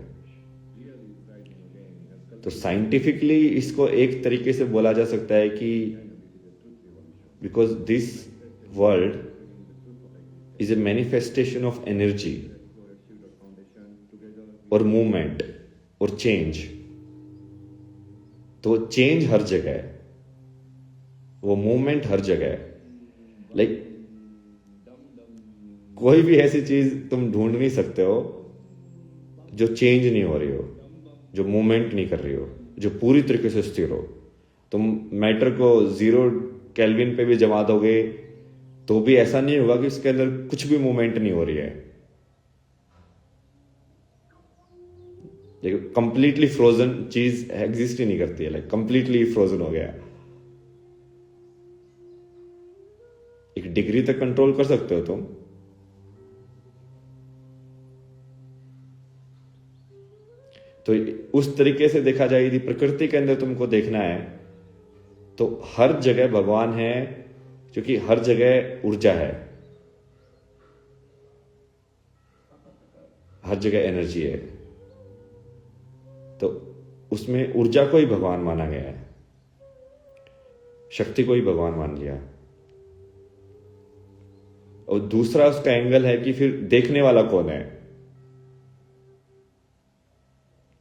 तो साइंटिफिकली इसको एक तरीके से बोला जा सकता है कि because this world is a manifestation of energy और मूवमेंट और चेंज। तो चेंज हर जगह है, वो मूवमेंट हर जगह है। लाइक कोई भी ऐसी चीज तुम ढूंढ नहीं सकते हो जो चेंज नहीं हो रही हो, जो मूवमेंट नहीं कर रही हो, जो पूरी तरीके से स्थिर हो। तुम मैटर को 0 केल्विन पे भी जमा दोगे तो भी ऐसा नहीं होगा कि उसके अंदर कुछ भी मूवमेंट नहीं हो रही है। देखो, कंप्लीटली फ्रोजन चीज एग्जिस्ट ही नहीं करती है, लाइक कंप्लीटली फ्रोजन हो गया। एक डिग्री तक कंट्रोल कर सकते हो तुम, तो उस तरीके से देखा जाए यदि प्रकृति के अंदर तुमको देखना है तो हर जगह भगवान है, क्योंकि हर जगह ऊर्जा है, हर जगह एनर्जी है, तो उसमें ऊर्जा को ही भगवान माना गया है, शक्ति को ही भगवान मान लिया। और दूसरा उसका एंगल है कि फिर देखने वाला कौन है,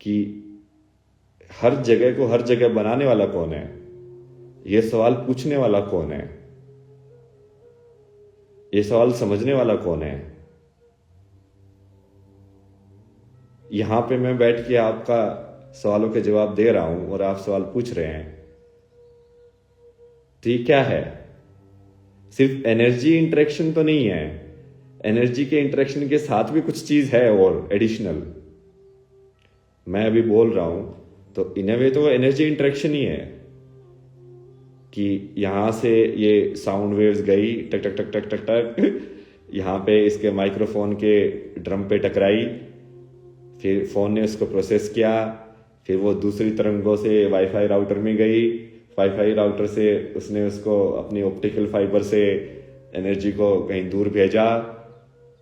कि हर जगह को हर जगह बनाने वाला कौन है, यह सवाल पूछने वाला कौन है, यह सवाल समझने वाला कौन है। यहां पे मैं बैठ के आपका सवालों के जवाब दे रहा हूं और आप सवाल पूछ रहे हैं, तो ये क्या है? सिर्फ एनर्जी इंटरेक्शन तो नहीं है, एनर्जी के इंटरेक्शन के साथ भी कुछ चीज है और एडिशनल। मैं अभी बोल रहा हूं तो इन वे तो एनर्जी इंटरेक्शन ही है, कि यहां से ये साउंड वेव्स गई टक टक टक टक टक टक, यहां पे इसके माइक्रोफोन के ड्रम पे टकराई, फिर फोन ने उसको प्रोसेस किया, फिर वो दूसरी तरंगों से वाईफाई राउटर में गई, वाईफाई राउटर से उसने उसको अपनी ऑप्टिकल फाइबर से एनर्जी को कहीं दूर भेजा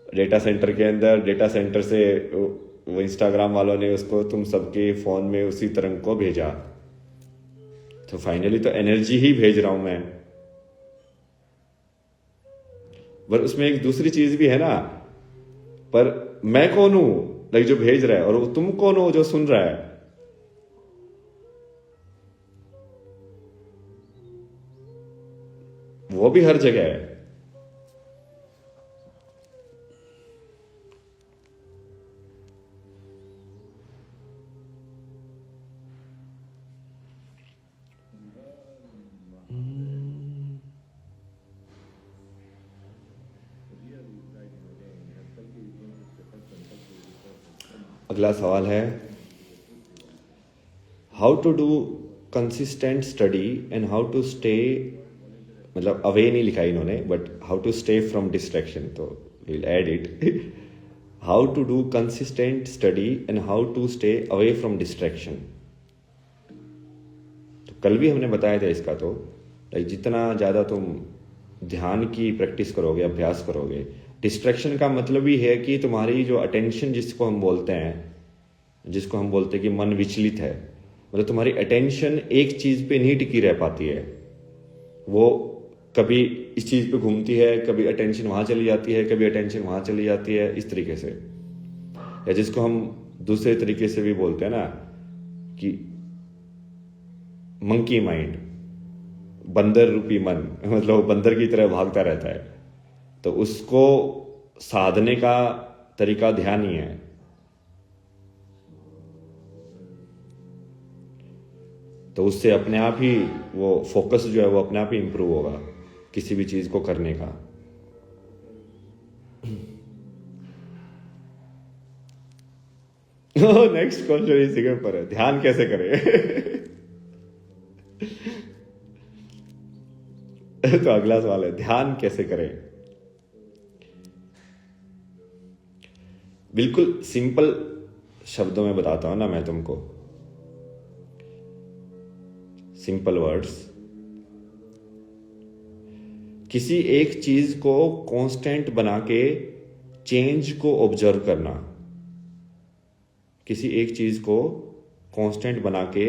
डेटा सेंटर के अंदर, डेटा सेंटर से वो इंस्टाग्राम वालों ने उसको तुम सबके फोन में उसी तरंग को भेजा, तो फाइनली तो एनर्जी ही भेज रहा हूं मैं। पर उसमें एक दूसरी चीज भी है ना, पर मैं कौन हूं लाइक जो भेज रहा है, और तुम कौन हो जो सुन रहा है। वो भी हर जगह है। अगला सवाल है, how to do consistent study and how to stay, मतलब अवे नहीं लिखा इन्होंने, but how to stay from distraction, तो will add it. How to do consistent study and how to stay away from distraction. तो कल भी हमने बताया था इसका, तो लाइक जितना ज़्यादा तुम ध्यान की प्रैक्टिस करोगे, अभ्यास करोगे, डिस्ट्रैक्शन का मतलब ही है कि तुम्हारी जो अटेंशन, जिसको हम बोलते हैं कि मन विचलित है, मतलब तुम्हारी अटेंशन एक चीज पे नहीं टिकी रह पाती है, वो कभी इस चीज पे घूमती है, कभी अटेंशन वहां चली जाती है, कभी अटेंशन वहां चली जाती है, इस तरीके से। या जिसको हम दूसरे तरीके से भी बोलते हैं ना कि मंकी माइंड, बंदर रूपी मन, मतलब बंदर की तरह भागता रहता है। तो उसको साधने का तरीका ध्यान ही है। तो उससे अपने आप ही वो फोकस जो है वो अपने आप ही इंप्रूव होगा किसी भी चीज को करने का। नेक्स्ट क्वेश्चन इसी के ऊपर है, ध्यान कैसे करें। तो अगला सवाल है, ध्यान कैसे करें। बिल्कुल सिंपल शब्दों में बताता हूं ना मैं तुमको, सिंपल वर्ड्स। किसी एक चीज को कांस्टेंट बना के चेंज को ऑब्जर्व करना, किसी एक चीज को कांस्टेंट बना के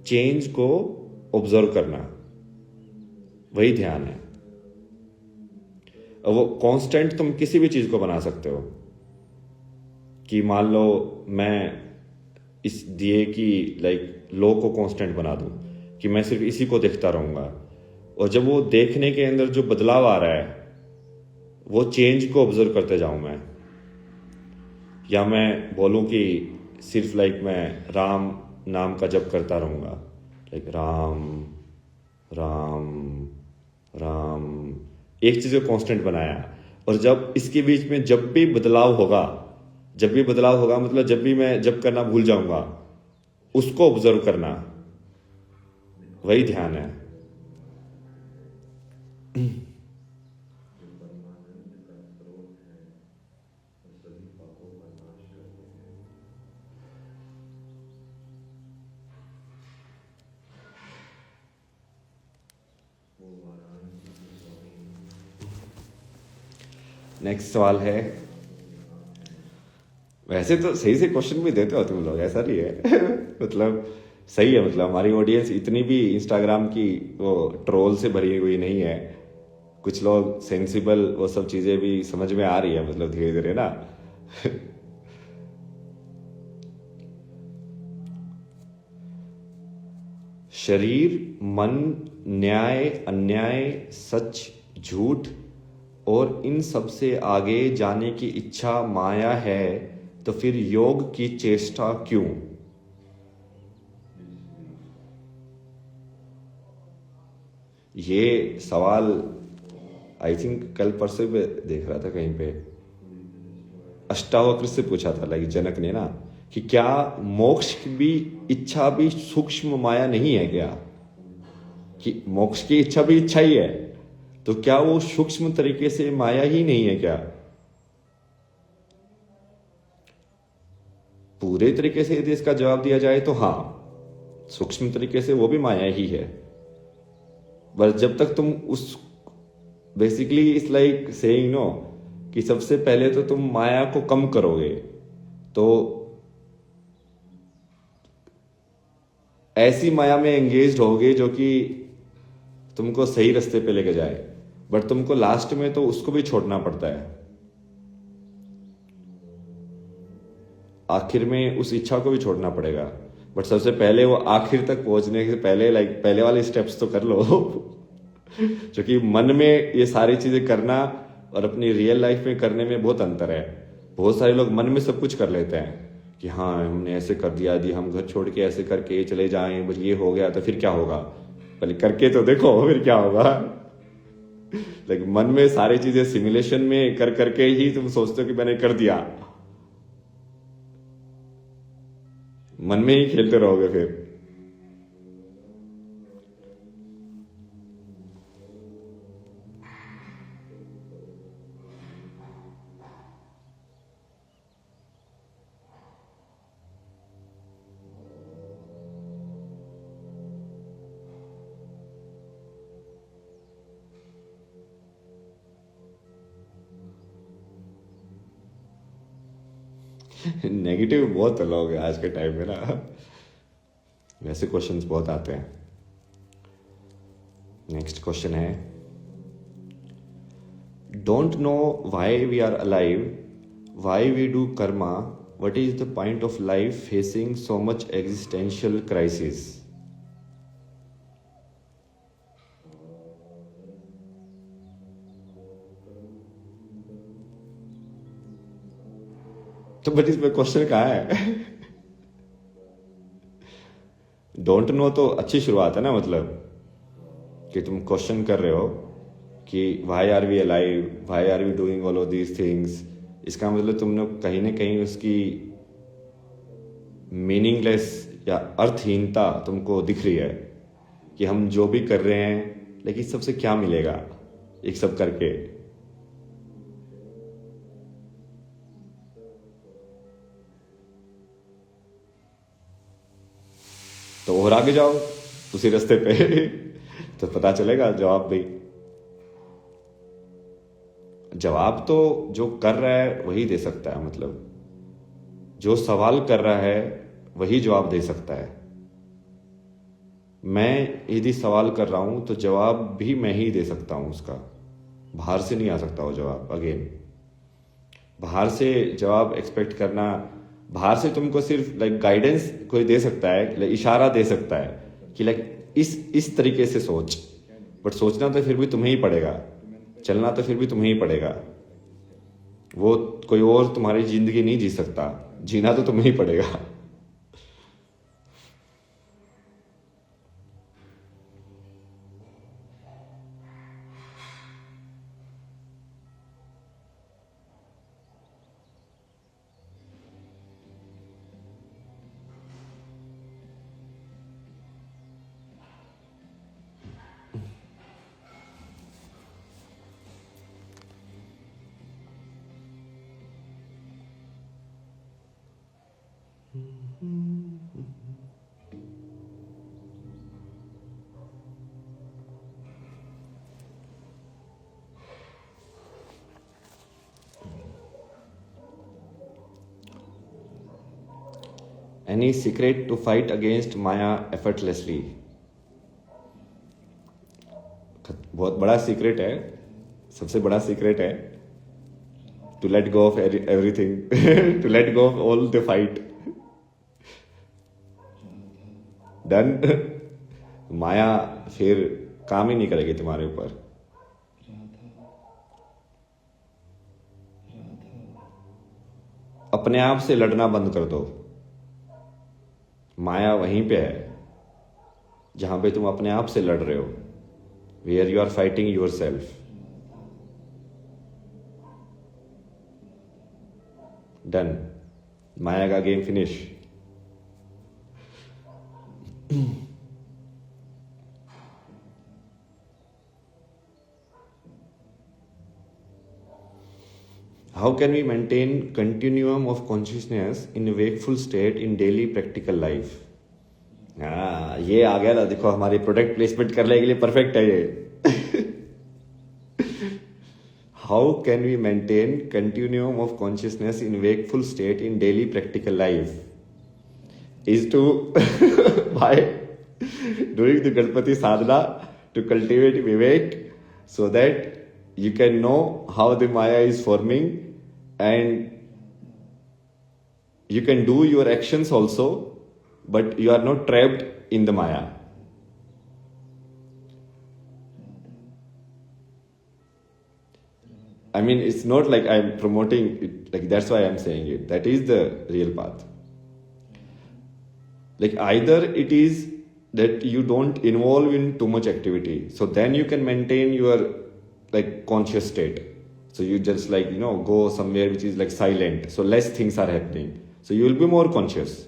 चेंज को ऑब्जर्व करना, वही ध्यान है। और वो कांस्टेंट तुम किसी भी चीज को बना सकते हो, कि मान लो मैं इस दिए की लाइक लो को कांस्टेंट बना दूं, कि मैं सिर्फ इसी को देखता रहूंगा, और जब वो देखने के अंदर जो बदलाव आ रहा है वो चेंज को ऑब्जर्व करते जाऊं मैं। या मैं बोलूं कि सिर्फ लाइक मैं राम नाम का जप करता रहूंगा, लाइक राम राम राम, एक चीज को कांस्टेंट बनाया। और जब इसके बीच में जब भी बदलाव होगा मतलब जब भी मैं जप करना भूल जाऊंगा, उसको ऑब्जर्व करना, वही ध्यान है। नेक्स्ट सवाल है, वैसे तो सही से क्वेश्चन भी देते हो तुम लोग, ऐसा नहीं है। मतलब सही है, मतलब हमारी ऑडियंस इतनी भी इंस्टाग्राम की वो ट्रोल से भरी हुई नहीं है। कुछ लोग सेंसिबल, वो सब चीजें भी समझ में आ रही है, मतलब धीरे धीरे ना। शरीर, मन, न्याय, अन्याय, सच, झूठ और इन सब से आगे जाने की इच्छा माया है, तो फिर योग की चेष्टा क्यों। ये सवाल आई थिंक कल परसों पे देख रहा था कहीं पे, अष्टावक्र से पूछा था लाइक जनक ने ना, कि क्या मोक्ष की भी इच्छा भी सूक्ष्म माया नहीं है क्या, कि मोक्ष की इच्छा भी इच्छा ही है, तो क्या वो सूक्ष्म तरीके से माया ही नहीं है क्या। पूरे तरीके से यदि इसका जवाब दिया जाए तो हाँ, सूक्ष्म तरीके से वो भी माया ही है। बस जब तक तुम basically it's like saying no कि सबसे पहले तो तुम माया को कम करोगे, तो ऐसी माया में एंगेज्ड होगे जो कि तुमको सही रास्ते पे लेके जाए, बट तुमको लास्ट में तो उसको भी छोड़ना पड़ता है। आखिर में उस इच्छा को भी छोड़ना पड़ेगा, बट सबसे पहले वो आखिर तक पहुंचने से पहले लाइक पहले वाले स्टेप्स तो कर लो जो कि मन में ये सारी चीजें करना और अपनी रियल लाइफ में करने में बहुत अंतर है। बहुत सारे लोग मन में सब कुछ कर लेते हैं कि हाँ हमने ऐसे कर दिया, यदि हम घर छोड़ के ऐसे करके चले जाएं, बस ये हो गया तो फिर क्या होगा, पहले करके तो देखो फिर क्या होगा। लेकिन मन में सारी चीजें सिमुलेशन में कर करके ही तुम सोचते हो कि मैंने कर दिया, मन में ही खेलते रहोगे फिर। नेगेटिव बहुत लोग हैं आज के टाइम में ना, वैसे क्वेश्चंस बहुत आते हैं। नेक्स्ट क्वेश्चन है, don't know why we are alive, why we do karma, what is the point of life facing so much existential crisis. तो बट इसमें क्वेश्चन कहाँ है? डोंट नो तो अच्छी शुरुआत है ना, मतलब कि तुम क्वेश्चन कर रहे हो कि why are we alive, why are we doing all of these things. इसका मतलब तुमने कहीं ना कहीं उसकी मीनिंगलेस या अर्थहीनता तुमको दिख रही है कि हम जो भी कर रहे हैं लेकिन सबसे क्या मिलेगा एक सब करके। तो और आगे जाओ उसी रास्ते पे तो पता चलेगा जवाब भी। जवाब तो जो कर रहा है वही दे सकता है, मतलब जो सवाल कर रहा है वही जवाब दे सकता है। मैं यदि सवाल कर रहा हूं तो जवाब भी मैं ही दे सकता हूं उसका, बाहर से नहीं आ सकता वो जवाब। अगेन बाहर से जवाब एक्सपेक्ट करना, बाहर से तुमको सिर्फ लाइक गाइडेंस कोई दे सकता है, like, इशारा दे सकता है कि लाइक इस तरीके से सोच, बट सोचना तो फिर भी तुम्हें ही पड़ेगा, चलना तो फिर भी तुम्हें ही पड़ेगा। वो कोई और तुम्हारी जिंदगी नहीं जी सकता, जीना तो तुम्हें ही पड़ेगा। Any secret to fight against Maya effortlessly? बहुत बड़ा सीक्रेट है, सबसे बड़ा सीक्रेट है to let go of everything, to let go of all the fight. Done. माया फिर काम ही नहीं करेगी तुम्हारे ऊपर। अपने आप से लड़ना बंद कर दो। माया वहीं पे है जहां पे तुम अपने आप से लड़ रहे हो, where you are fighting your self. Done. माया का game finish. How can we maintain continuum of consciousness in a wakeful state in daily practical life? ये आ गया ना, देखो हमारी प्रोडक्ट प्लेसमेंट करने के लिए परफेक्ट है ये। how can we maintain continuum of consciousness in wakeful state in daily practical life is to by doing the Ganpati sadhana to cultivate Vivek so that you can know how the Maya is forming and you can do your actions also, but you are not trapped in the Maya. I mean, it's not like I'm promoting it, like that's why I'm saying it. That is the real path. Like either it is that you don't involve in too much activity, so then you can maintain your like conscious state. So you just like, you know, go somewhere which is like silent, so less things are happening, so you will be more conscious.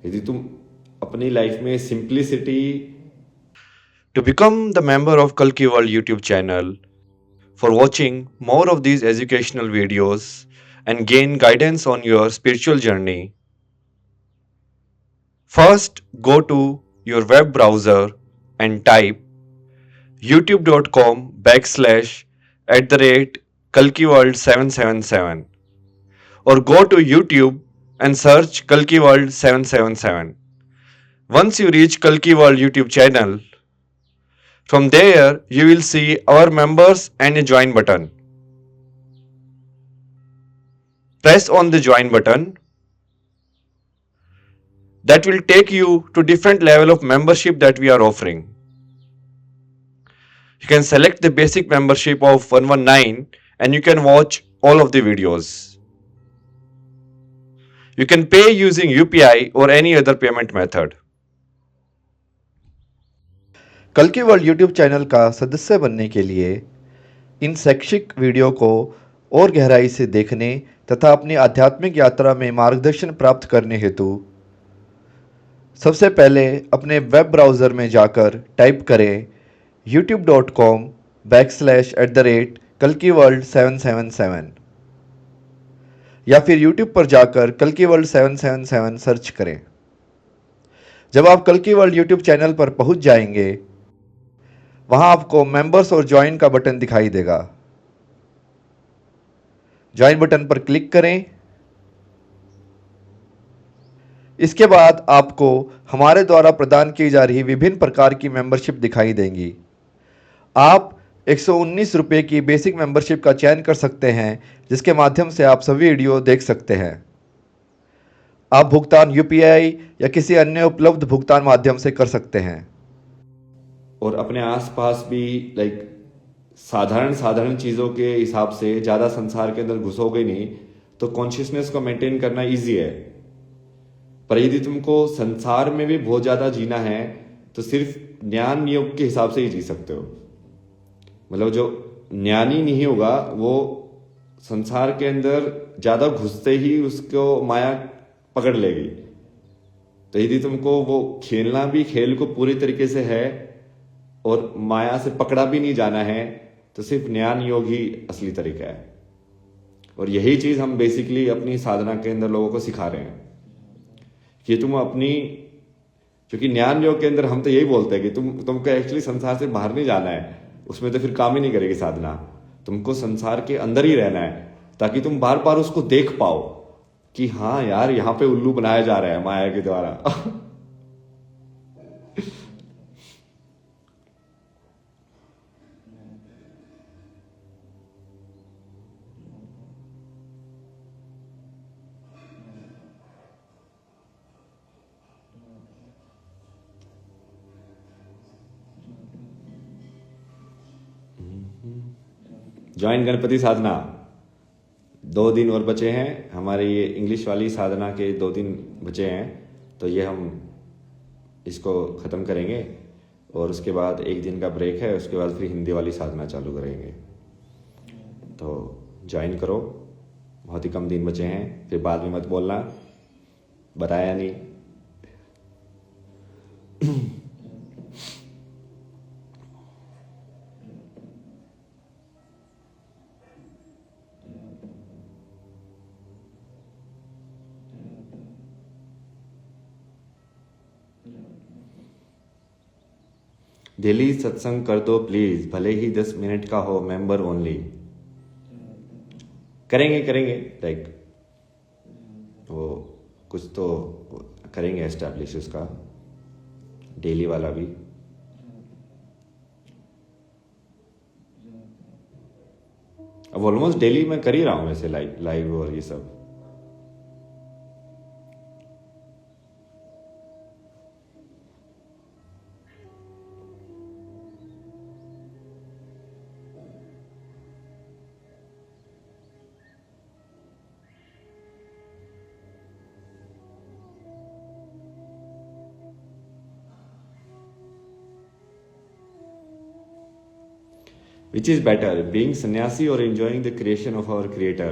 यदि तुम अपनी लाइफ में simplicity. To become the member of Kalki World YouTube channel, for watching more of these educational videos and gain guidance on your spiritual journey, first go to your web browser and type youtube.com/@KalkiWorld777 or go to YouTube and search Kalki World 777. Once you reach Kalki World YouTube channel, from there you will see our members and a join button. Press on the join button. That will take you to different level of membership that we are offering. You can select the basic membership of 119 and you can watch all of the videos. You can pay using UPI or any other payment method. कल्की वर्ल्ड यूट्यूब चैनल का सदस्य बनने के लिए इन शैक्षिक वीडियो को और गहराई से देखने तथा अपनी आध्यात्मिक यात्रा में मार्गदर्शन प्राप्त करने हेतु सबसे पहले अपने वेब ब्राउज़र में जाकर टाइप करें youtube.com/@KalkiWorld777 या फिर YouTube पर जाकर कल्की वर्ल्ड 777 सर्च करें। जब आप कल्की वर्ल्ड यूट्यूब चैनल पर पहुंच जाएंगे, वहां आपको मेंबर्स और ज्वाइन का बटन दिखाई देगा। ज्वाइन बटन पर क्लिक करें। इसके बाद आपको हमारे द्वारा प्रदान की जा रही विभिन्न प्रकार की मेंबरशिप दिखाई देंगी। आप 119 रुपये की बेसिक मेंबरशिप का चयन कर सकते हैं, जिसके माध्यम से आप सभी वीडियो देख सकते हैं। आप भुगतान UPI या किसी अन्य उपलब्ध भुगतान माध्यम से कर सकते हैं। और अपने आसपास भी लाइक साधारण चीज़ों के हिसाब से ज़्यादा संसार के अंदर घुसोगे नहीं तो कॉन्शियसनेस को मेंटेन करना इजी है। पर यदि तुमको संसार में भी बहुत ज़्यादा जीना है तो सिर्फ ज्ञान योग के हिसाब से ही जी सकते हो। मतलब जो ज्ञानी नहीं होगा वो संसार के अंदर ज़्यादा घुसते ही उसको माया पकड़ लेगी। तो यदि तुमको वो खेलना भी खेल को पूरी तरीके से है और माया से पकड़ा भी नहीं जाना है तो सिर्फ ज्ञान योग ही असली तरीका है। और यही चीज हम बेसिकली अपनी साधना के अंदर लोगों को सिखा रहे हैं कि तुम अपनी, क्योंकि ज्ञान योग के अंदर हम तो यही बोलते हैं कि तुमको एक्चुअली संसार से बाहर नहीं जाना है, उसमें तो फिर काम ही नहीं करेगी साधना। तुमको संसार के अंदर ही रहना है ताकि तुम बार बार उसको देख पाओ कि हाँ यार यहाँ पे उल्लू बनाया जा रहा है माया के द्वारा। ज्वाइन गणपति साधना 2 दिन और बचे हैं। हमारे ये इंग्लिश वाली साधना के 2 दिन बचे हैं, तो ये हम इसको ख़त्म करेंगे और उसके बाद 1 दिन का ब्रेक है, उसके बाद फिर हिंदी वाली साधना चालू करेंगे। तो ज्वाइन करो, बहुत ही कम दिन बचे हैं, फिर बाद में मत बोलना बताया नहीं। डेली सत्संग कर दो प्लीज, भले ही 10 मिनट का हो, मेंबर ओनली। करेंगे करेंगे लाइक वो कुछ तो करेंगे एस्टैब्लिश उसका डेली वाला भी। अब ऑलमोस्ट डेली मैं कर ही रहा हूँ वैसे लाइव और ये सब। Which is better, being sannyasi or enjoying the creation of our creator?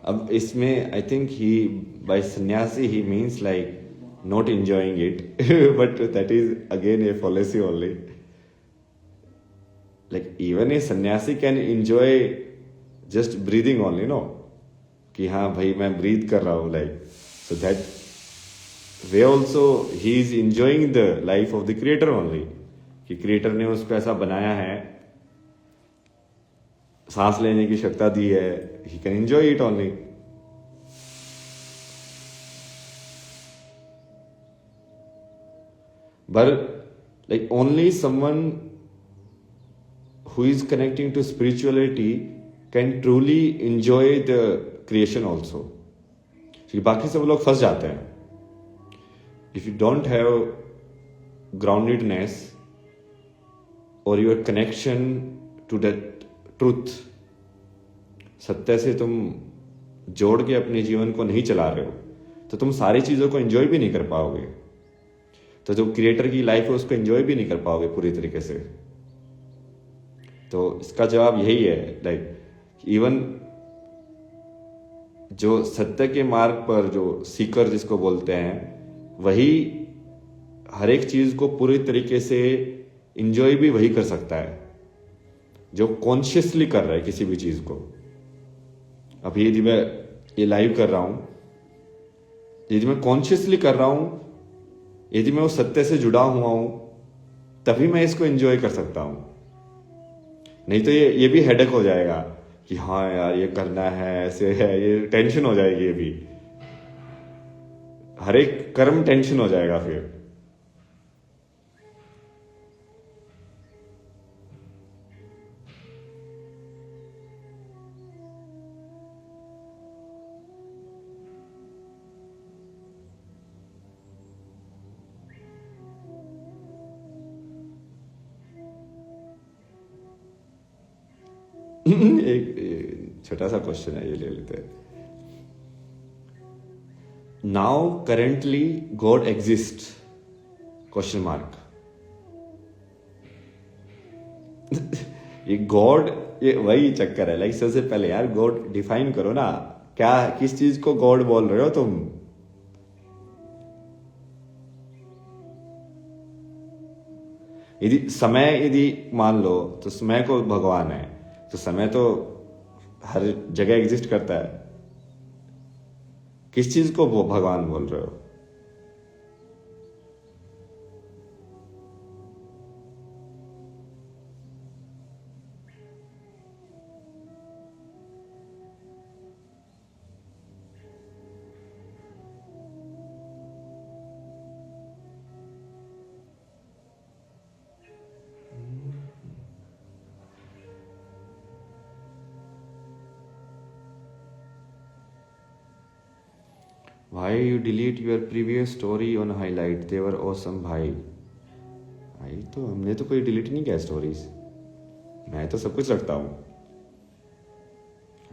अब इसमें I think he by sanyasi he means like not enjoying it but that is again a fallacy only. Like even a sannyasi can enjoy just breathing only, no? कि हाँ भाई मैं breathe कर रहा हूँ like so that way also he is enjoying the life of the creator only। कि creator ने उसको ऐसा बनाया है, सांस लेने की शक्ति दी है, he can enjoy it only। But like only someone who is connecting to spirituality can truly enjoy the creation also। क्योंकि बाकी सब लोग फंस जाते हैं। If you don't have groundedness or your connection to that truth, सत्य से तुम जोड़ के अपने जीवन को नहीं चला रहे हो तो तुम सारी चीजों को एंजॉय भी नहीं कर पाओगे। तो जो क्रिएटर की लाइफ है उसको एंजॉय भी नहीं कर पाओगे पूरी तरीके से। तो इसका जवाब यही है लाइक इवन जो सत्य के मार्ग पर जो सीकर जिसको बोलते हैं वही हर एक चीज को पूरी तरीके से एंजॉय भी वही कर सकता है जो कॉन्शियसली कर रहा है किसी भी चीज को। अब यदि मैं ये लाइव कर रहा हूं, यदि मैं कॉन्शियसली कर रहा हूं, यदि मैं उस सत्य से जुड़ा हुआ हूं तभी मैं इसको एंजॉय कर सकता हूं। नहीं तो ये भी हेडेक हो जाएगा कि हाँ यार ये करना है, ऐसे है, ये टेंशन हो जाएगी। ये भी हर एक कर्म टेंशन हो जाएगा फिर। एक छोटा सा क्वेश्चन है, ये ले लेते हैं। Now currently God exist question mark. ये गॉड, ये वही चक्कर है लाइक सबसे पहले यार गॉड डिफाइन करो ना, क्या किस चीज को गॉड बोल रहे हो तुम। यदि समय यदि मान लो तो समय को भगवान है, तो समय तो हर जगह एग्जिस्ट करता है। किस चीज को वो भगवान बोल रहे हो? Why you delete your previous story on highlight? They were awesome भाई। भाई तो हमने तो कोई डिलीट नहीं किया स्टोरीज, मैं तो सब कुछ रखता हूँ।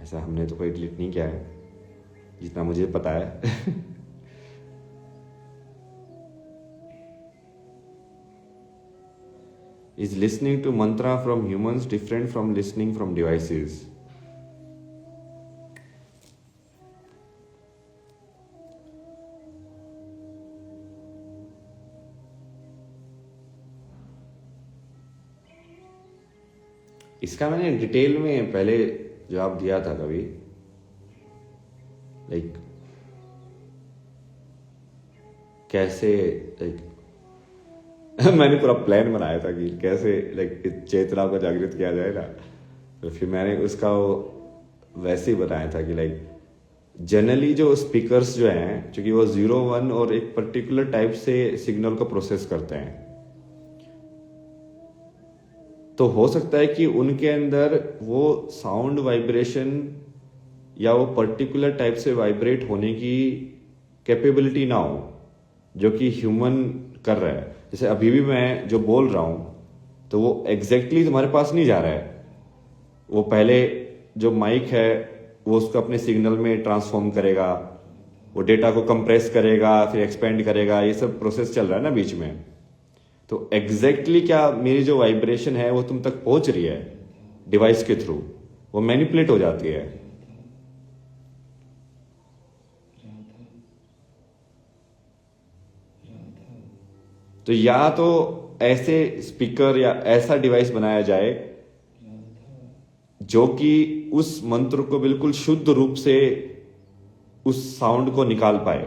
ऐसा हमने तो कोई डिलीट नहीं किया है जितना मुझे पता है। Is listening to mantra from humans different from listening from devices? इसका मैंने डिटेल में पहले जवाब दिया था कभी। कैसे लाइक मैंने पूरा प्लान बनाया था कि कैसे लाइक चेतना को जागृत किया जाए ना, तो फिर मैंने उसका वो वैसे ही बनाया था कि लाइक जनरली जो स्पीकर्स जो हैं, क्योंकि वो 0 1 और एक पर्टिकुलर टाइप से सिग्नल को प्रोसेस करते हैं, तो हो सकता है कि उनके अंदर वो साउंड वाइब्रेशन या वो पर्टिकुलर टाइप से वाइब्रेट होने की कैपेबिलिटी ना हो जो कि ह्यूमन कर रहा है। जैसे अभी भी मैं जो बोल रहा हूं तो वो एग्जैक्टली तुम्हारे पास नहीं जा रहा है, वो पहले जो माइक है वो उसको अपने सिग्नल में ट्रांसफॉर्म करेगा, वो डेटा को कंप्रेस करेगा, फिर एक्सपेंड करेगा, ये सब प्रोसेस चल रहा है ना बीच में। तो एग्जैक्टली क्या मेरी जो वाइब्रेशन है वो तुम तक पहुंच रही है डिवाइस के थ्रू, वो मैनिपुलेट हो जाती है। तो या तो ऐसे स्पीकर या ऐसा डिवाइस बनाया जाए जो कि उस मंत्र को बिल्कुल शुद्ध रूप से उस साउंड को निकाल पाए,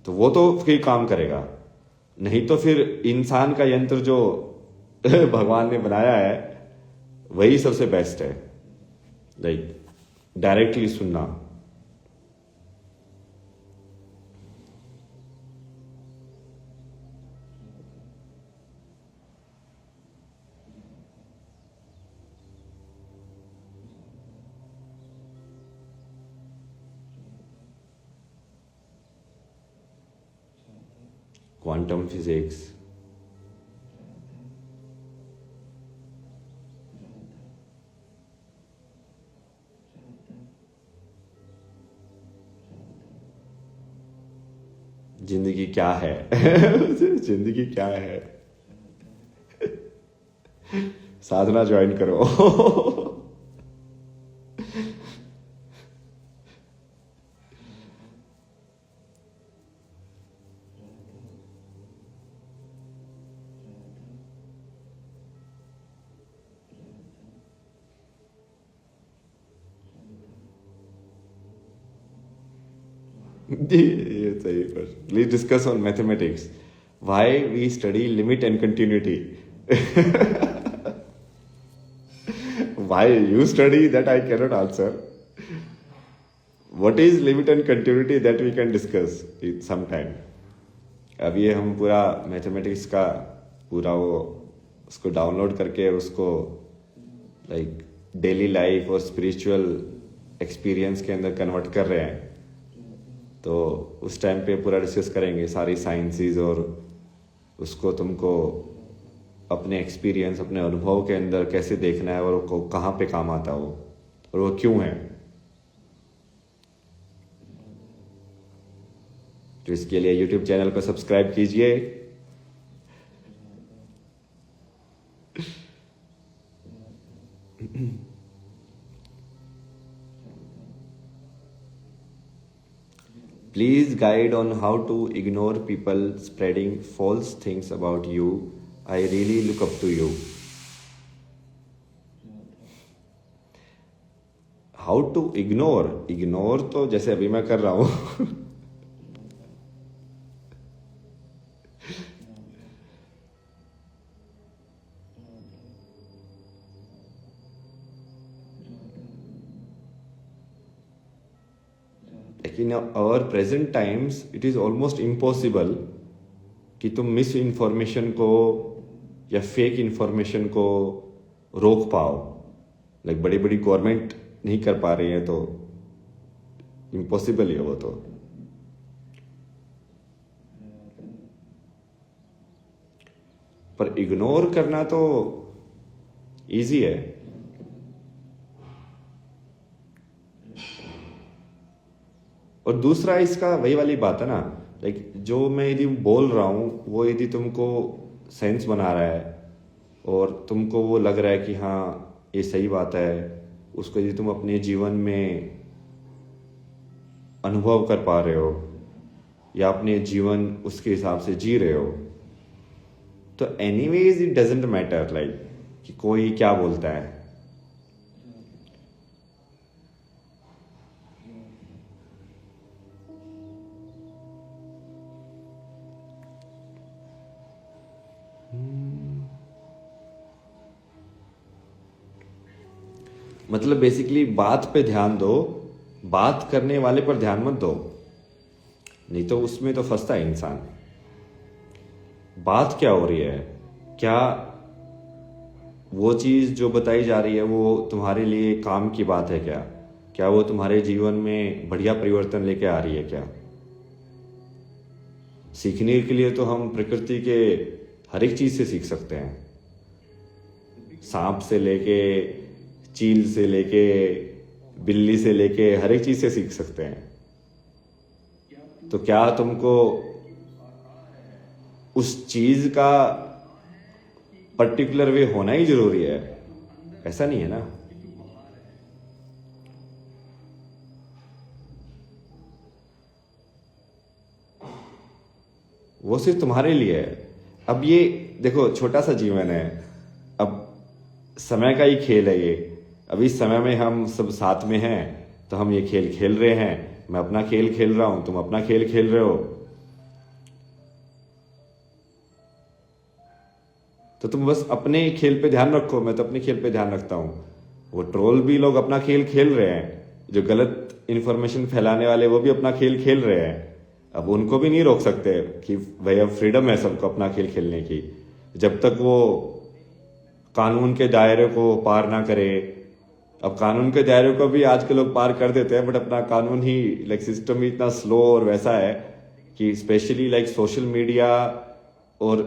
तो वो तो फिर काम करेगा। नहीं तो फिर इंसान का यंत्र जो भगवान ने बनाया है वही सबसे बेस्ट है, लाइक डायरेक्टली सुनना। क्वांटम फिजिक्स, जिंदगी क्या है जिंदगी क्या है, साधना ज्वाइन करो ये सही question. Please discuss on mathematics, why we study limit and continuity why you study that I cannot answer, what is limit and continuity that we can discuss some time. अब ये हम पूरा मैथमेटिक्स का पूरा वो उसको डाउनलोड करके उसको लाइक डेली लाइफ और स्पिरिचुअल एक्सपीरियंस के अंदर कन्वर्ट कर रहे हैं, तो उस टाइम पे पूरा डिस्कस करेंगे सारी साइंसेस और उसको तुमको अपने एक्सपीरियंस, अपने अनुभव के अंदर कैसे देखना है और वो कहाँ पे काम आता हो और वो क्यों है। तो इसके लिए YouTube चैनल को सब्सक्राइब कीजिए। Please guide on how to ignore people spreading false things about you. I really look up to you. How to ignore? Ignore तो जैसे अभी मैं कर रहा हूँ in our present times it is almost impossible कि तुम मिस इन्फॉर्मेशन को या फेक इन्फॉर्मेशन को रोक पाओ। लाइक बड़ी बड़ी गवर्नमेंट नहीं कर पा रही है तो इम्पॉसिबल है वो तो। पर इग्नोर करना तो इजी है। और दूसरा इसका वही वाली बात है ना, लाइक जो मैं यदि बोल रहा हूं वो यदि तुमको सेंस बना रहा है और तुमको वो लग रहा है कि हाँ ये सही बात है, उसको यदि तुम अपने जीवन में अनुभव कर पा रहे हो या अपने जीवन उसके हिसाब से जी रहे हो, तो anyways it doesn't matter like कि कोई क्या बोलता है। मतलब बेसिकली बात पे ध्यान दो, बात करने वाले पर ध्यान मत दो, नहीं तो उसमें तो फंसता है इंसान। बात क्या हो रही है, क्या वो चीज जो बताई जा रही है वो तुम्हारे लिए काम की बात है क्या? क्या वो तुम्हारे जीवन में बढ़िया परिवर्तन लेके आ रही है क्या? सीखने के लिए तो हम प्रकृति के हर एक चीज से सीख सकते हैं, सांप से लेके, चील से लेके, बिल्ली से लेके, हर एक चीज से सीख सकते हैं। तो क्या तुमको उस चीज का पर्टिकुलर वे होना ही जरूरी है? ऐसा नहीं है ना। वो सिर्फ तुम्हारे लिए है। अब ये देखो, छोटा सा जीवन है, अब समय का ही खेल है ये। अभी इस समय में हम सब साथ में हैं तो हम ये खेल खेल रहे हैं। मैं अपना खेल खेल रहा हूं, तुम अपना खेल खेल रहे हो। तो तुम बस अपने खेल पे ध्यान रखो, मैं तो अपने खेल पे ध्यान रखता हूं। वो ट्रोल भी लोग अपना खेल खेल रहे हैं, जो गलत इंफॉर्मेशन फैलाने वाले वो भी अपना खेल खेल रहे हैं। अब उनको भी नहीं रोक सकते कि भाई अब फ्रीडम है सबको अपना खेल खेलने की, जब तक वो कानून के दायरे को पार ना करे। अब कानून के दायरे को भी आज के लोग पार कर देते हैं, बट अपना कानून ही लाइक सिस्टम ही इतना स्लो और वैसा है कि स्पेशली लाइक सोशल मीडिया और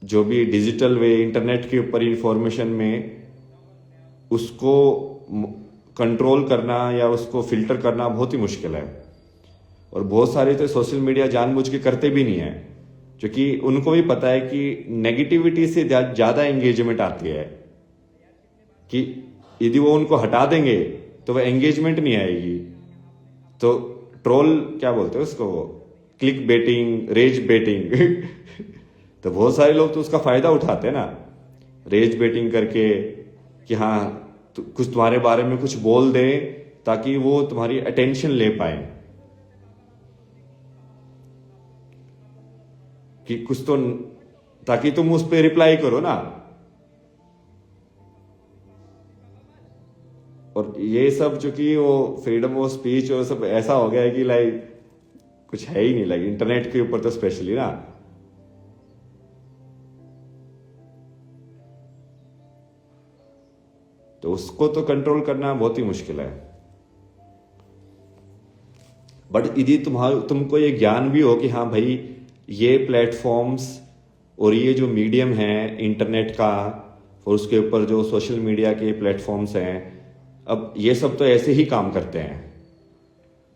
जो भी डिजिटल वे इंटरनेट के ऊपर इंफॉर्मेशन में उसको कंट्रोल करना या उसको फिल्टर करना बहुत ही मुश्किल है। और बहुत सारे तो सोशल मीडिया जानबूझ के करते भी नहीं है, क्योंकि उनको भी पता है कि नेगेटिविटी से ज्यादा एंगेजमेंट आती है, कि यदि वो उनको हटा देंगे तो वह एंगेजमेंट नहीं आएगी। तो ट्रोल क्या बोलते हैं उसको, क्लिक बेटिंग, रेज बेटिंग तो बहुत सारे लोग तो उसका फायदा उठाते हैं ना, रेज बेटिंग करके कि हाँ कुछ तुम्हारे बारे में कुछ बोल दे ताकि वो तुम्हारी अटेंशन ले पाए, कि कुछ तो, ताकि तुम उस पर रिप्लाई करो ना। और ये सब जो कि वो फ्रीडम ऑफ स्पीच और सब ऐसा हो गया है कि लाइक कुछ है ही नहीं, लाइक इंटरनेट के ऊपर तो स्पेशली ना। तो उसको तो कंट्रोल करना बहुत ही मुश्किल है। बट यदि तुमको ये ज्ञान भी हो कि हाँ भाई ये प्लेटफॉर्म्स और ये जो मीडियम है इंटरनेट का और उसके ऊपर जो सोशल मीडिया के प्लेटफॉर्म्स हैं, अब ये सब तो ऐसे ही काम करते हैं,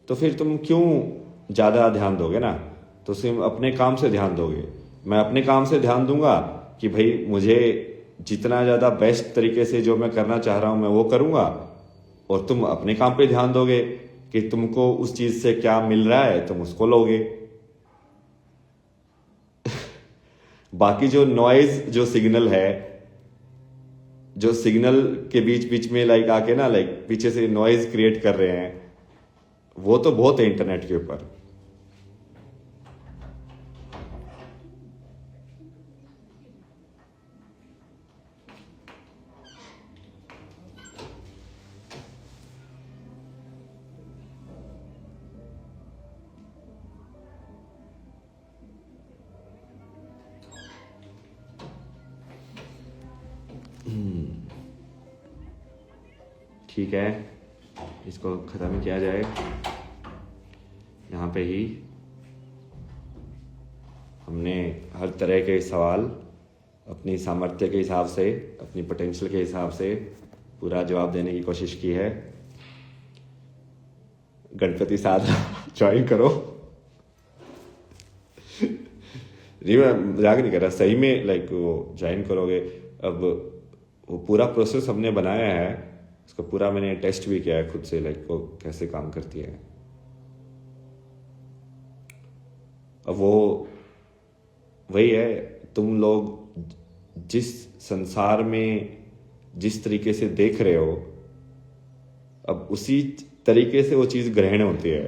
तो फिर तुम क्यों ज़्यादा ध्यान दोगे ना? तो सिर्फ अपने काम से ध्यान दोगे। मैं अपने काम से ध्यान दूंगा कि भाई मुझे जितना ज़्यादा बेस्ट तरीके से जो मैं करना चाह रहा हूँ मैं वो करूँगा, और तुम अपने काम पे ध्यान दोगे कि तुमको उस चीज़ से क्या मिल रहा है तुम उसको लोगे। बाकी जो नॉइज, जो सिग्नल है, जो सिग्नल के बीच बीच में लाइक आके ना लाइक पीछे से नॉइज क्रिएट कर रहे हैं, वो तो बहुत है इंटरनेट के ऊपर। ठीक है, इसको खत्म किया जाए यहाँ पे ही। हमने हर तरह के सवाल अपनी सामर्थ्य के हिसाब से, अपनी पोटेंशियल के हिसाब से पूरा जवाब देने की कोशिश की है। गणपति साधना ज्वाइन करो। नहीं, मैं मजाक नहीं कर रहा, सही में लाइक वो ज्वाइन करोगे। अब वो पूरा प्रोसेस हमने बनाया है, उसका पूरा मैंने टेस्ट भी किया है खुद से, लाइक वो कैसे काम करती है। अब वो वही है, तुम लोग जिस संसार में जिस तरीके से देख रहे हो, अब उसी तरीके से वो चीज़ ग्रहण होती है।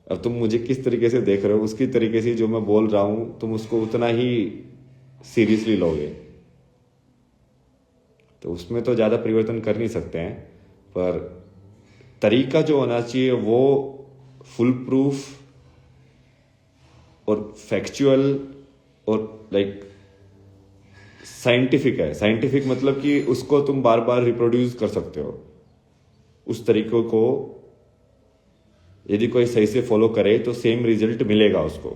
अब तुम मुझे किस तरीके से देख रहे हो, उसकी तरीके से जो मैं बोल रहा हूं तुम उसको उतना ही सीरियसली लोगे। तो उसमें तो ज़्यादा परिवर्तन कर नहीं सकते हैं, पर तरीका जो होना चाहिए वो फुल प्रूफ और फैक्चुअल और लाइक साइंटिफिक है। साइंटिफिक मतलब कि उसको तुम बार बार रिप्रोड्यूस कर सकते हो। उस तरीकों को यदि कोई सही से फॉलो करे तो सेम रिजल्ट मिलेगा उसको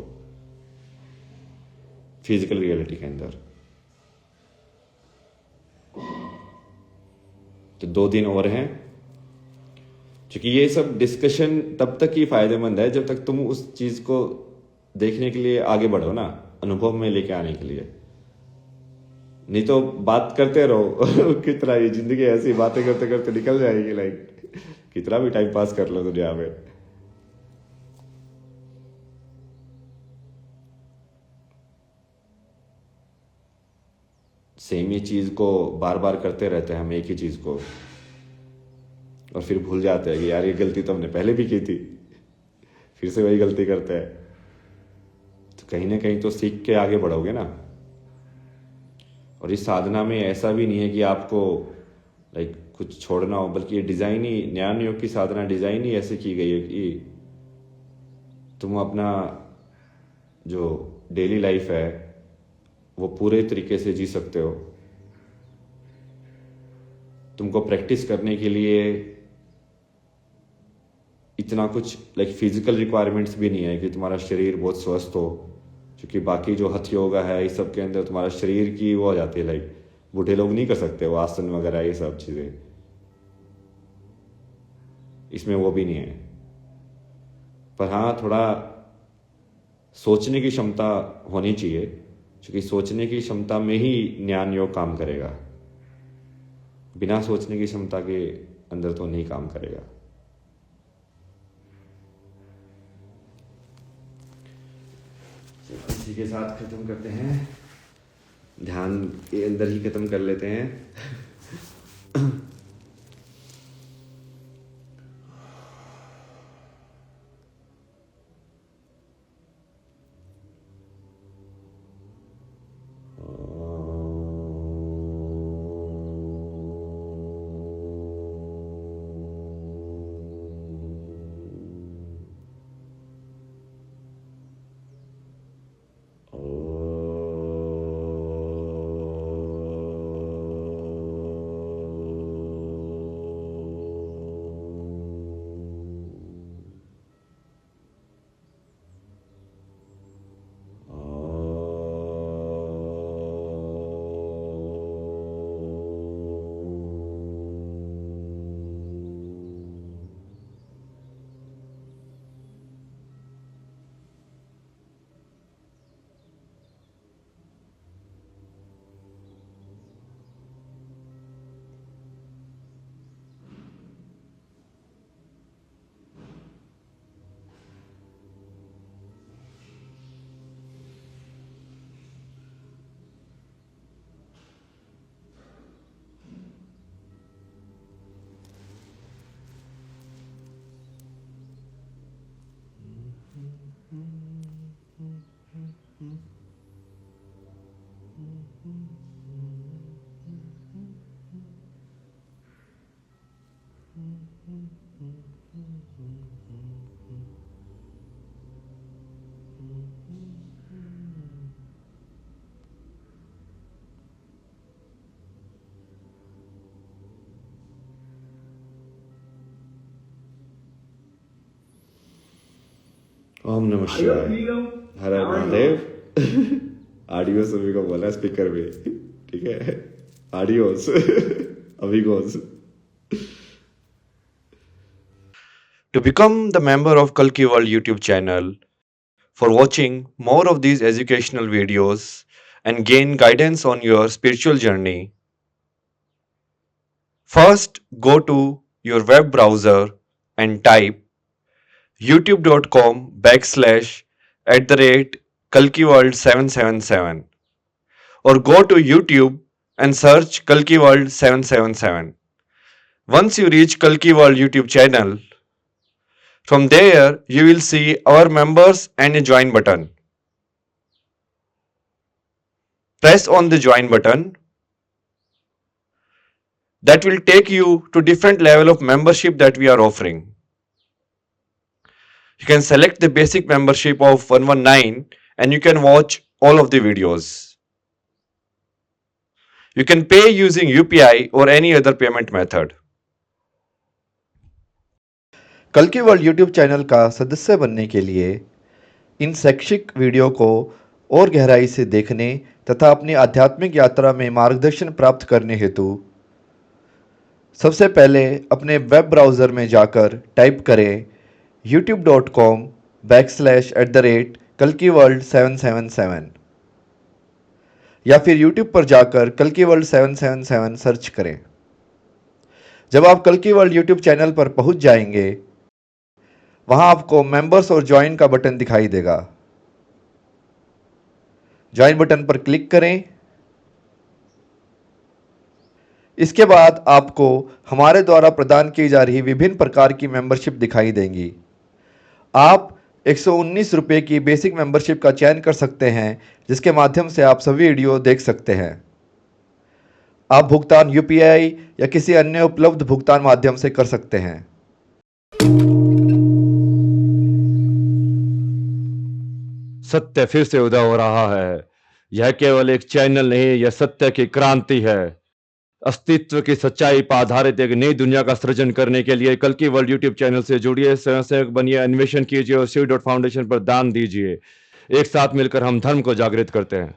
फिजिकल रियलिटी के अंदर। तो 2 दिन और हैं, क्योंकि ये सब डिस्कशन तब तक ही फायदेमंद है जब तक तुम उस चीज को देखने के लिए आगे बढ़ो ना, अनुभव में लेके आने के लिए। नहीं तो बात करते रहो कितना ये जिंदगी ऐसी बातें करते करते निकल जाएगी, लाइक कितना भी टाइम पास कर लो दुनिया में। सेम ही चीज को बार बार करते रहते हैं हम, एक ही चीज को, और फिर भूल जाते हैं कि यार ये गलती तो हमने पहले भी की थी, फिर से वही गलती करते हैं। तो कहीं ना कहीं तो सीख के आगे बढ़ोगे ना। और इस साधना में ऐसा भी नहीं है कि आपको लाइक कुछ छोड़ना हो, बल्कि ये डिजाइन ही, ज्ञान योग की साधना डिजाइन ही ऐसे की गई है कि तुम अपना जो डेली लाइफ है वो पूरे तरीके से जी सकते हो। तुमको प्रैक्टिस करने के लिए इतना कुछ लाइक फिजिकल रिक्वायरमेंट्स भी नहीं है कि तुम्हारा शरीर बहुत स्वस्थ हो, क्योंकि बाकी जो हथ योगा है इस सब के अंदर तुम्हारा शरीर की वो हो जाती है, लाइक बूढ़े लोग नहीं कर सकते वो आसन वगैरह ये सब चीजें, इसमें वो भी नहीं है। पर हाँ, थोड़ा सोचने की क्षमता होनी चाहिए, क्योंकि सोचने की क्षमता में ही ज्ञान योग काम करेगा। बिना सोचने की क्षमता के अंदर तो नहीं काम करेगा। इसी के साथ खत्म करते हैं, ध्यान के अंदर ही खत्म कर लेते हैं। ओम नमः शिवाय, हर हर महादेव। ऑडियो सभी को बोला स्पीकर में, ठीक है, audios अभिगोस। To become the member of Kalki World YouTube channel for watching more of these educational videos and gain guidance on your spiritual journey, first go to your web browser and type youtube.com/@KalkiWorld777 or go to YouTube and search Kalki World 777. Once you reach Kalki World YouTube channel, from there you will see our members and a join button. Press on the join button. that will take you to different level of membership that we are offering. You can select the basic membership of 119 and you can watch all of the videos. You can pay using UPI or any other payment method. कल की वर्ल्ड यूट्यूब चैनल का सदस्य बनने के लिए इन शैक्षिक वीडियो को और गहराई से देखने तथा अपनी आध्यात्मिक यात्रा में मार्गदर्शन प्राप्त करने हेतु सबसे पहले अपने वेब ब्राउज़र में जाकर टाइप करें youtube.com/@kalkiworld777 या फिर YouTube पर जाकर कल्कि वर्ल्ड 777 सर्च करें। जब आप कल्कि वर्ल्ड यूट्यूब चैनल पर पहुंच जाएंगे, वहां आपको मेंबर्स और ज्वाइन का बटन दिखाई देगा। ज्वाइन बटन पर क्लिक करें। इसके बाद आपको हमारे द्वारा प्रदान की जा रही विभिन्न प्रकार की मेंबरशिप दिखाई देंगी। आप 119 रुपये की बेसिक मेंबरशिप का चयन कर सकते हैं, जिसके माध्यम से आप सभी वीडियो देख सकते हैं। आप भुगतान UPI या किसी अन्य उपलब्ध भुगतान माध्यम से कर सकते हैं। सत्य फिर से उदय हो रहा है। यह केवल एक चैनल नहीं, यह सत्य की क्रांति है। अस्तित्व की सच्चाई पर आधारित एक नई दुनिया का सृजन करने के लिए कल्कि वर्ल्ड यूट्यूब चैनल से जुड़िए, स्वयंसेवक बनिए, अन्वेषण कीजिए और शिव.फाउंडेशन पर दान दीजिए। एक साथ मिलकर हम धर्म को जागृत करते हैं।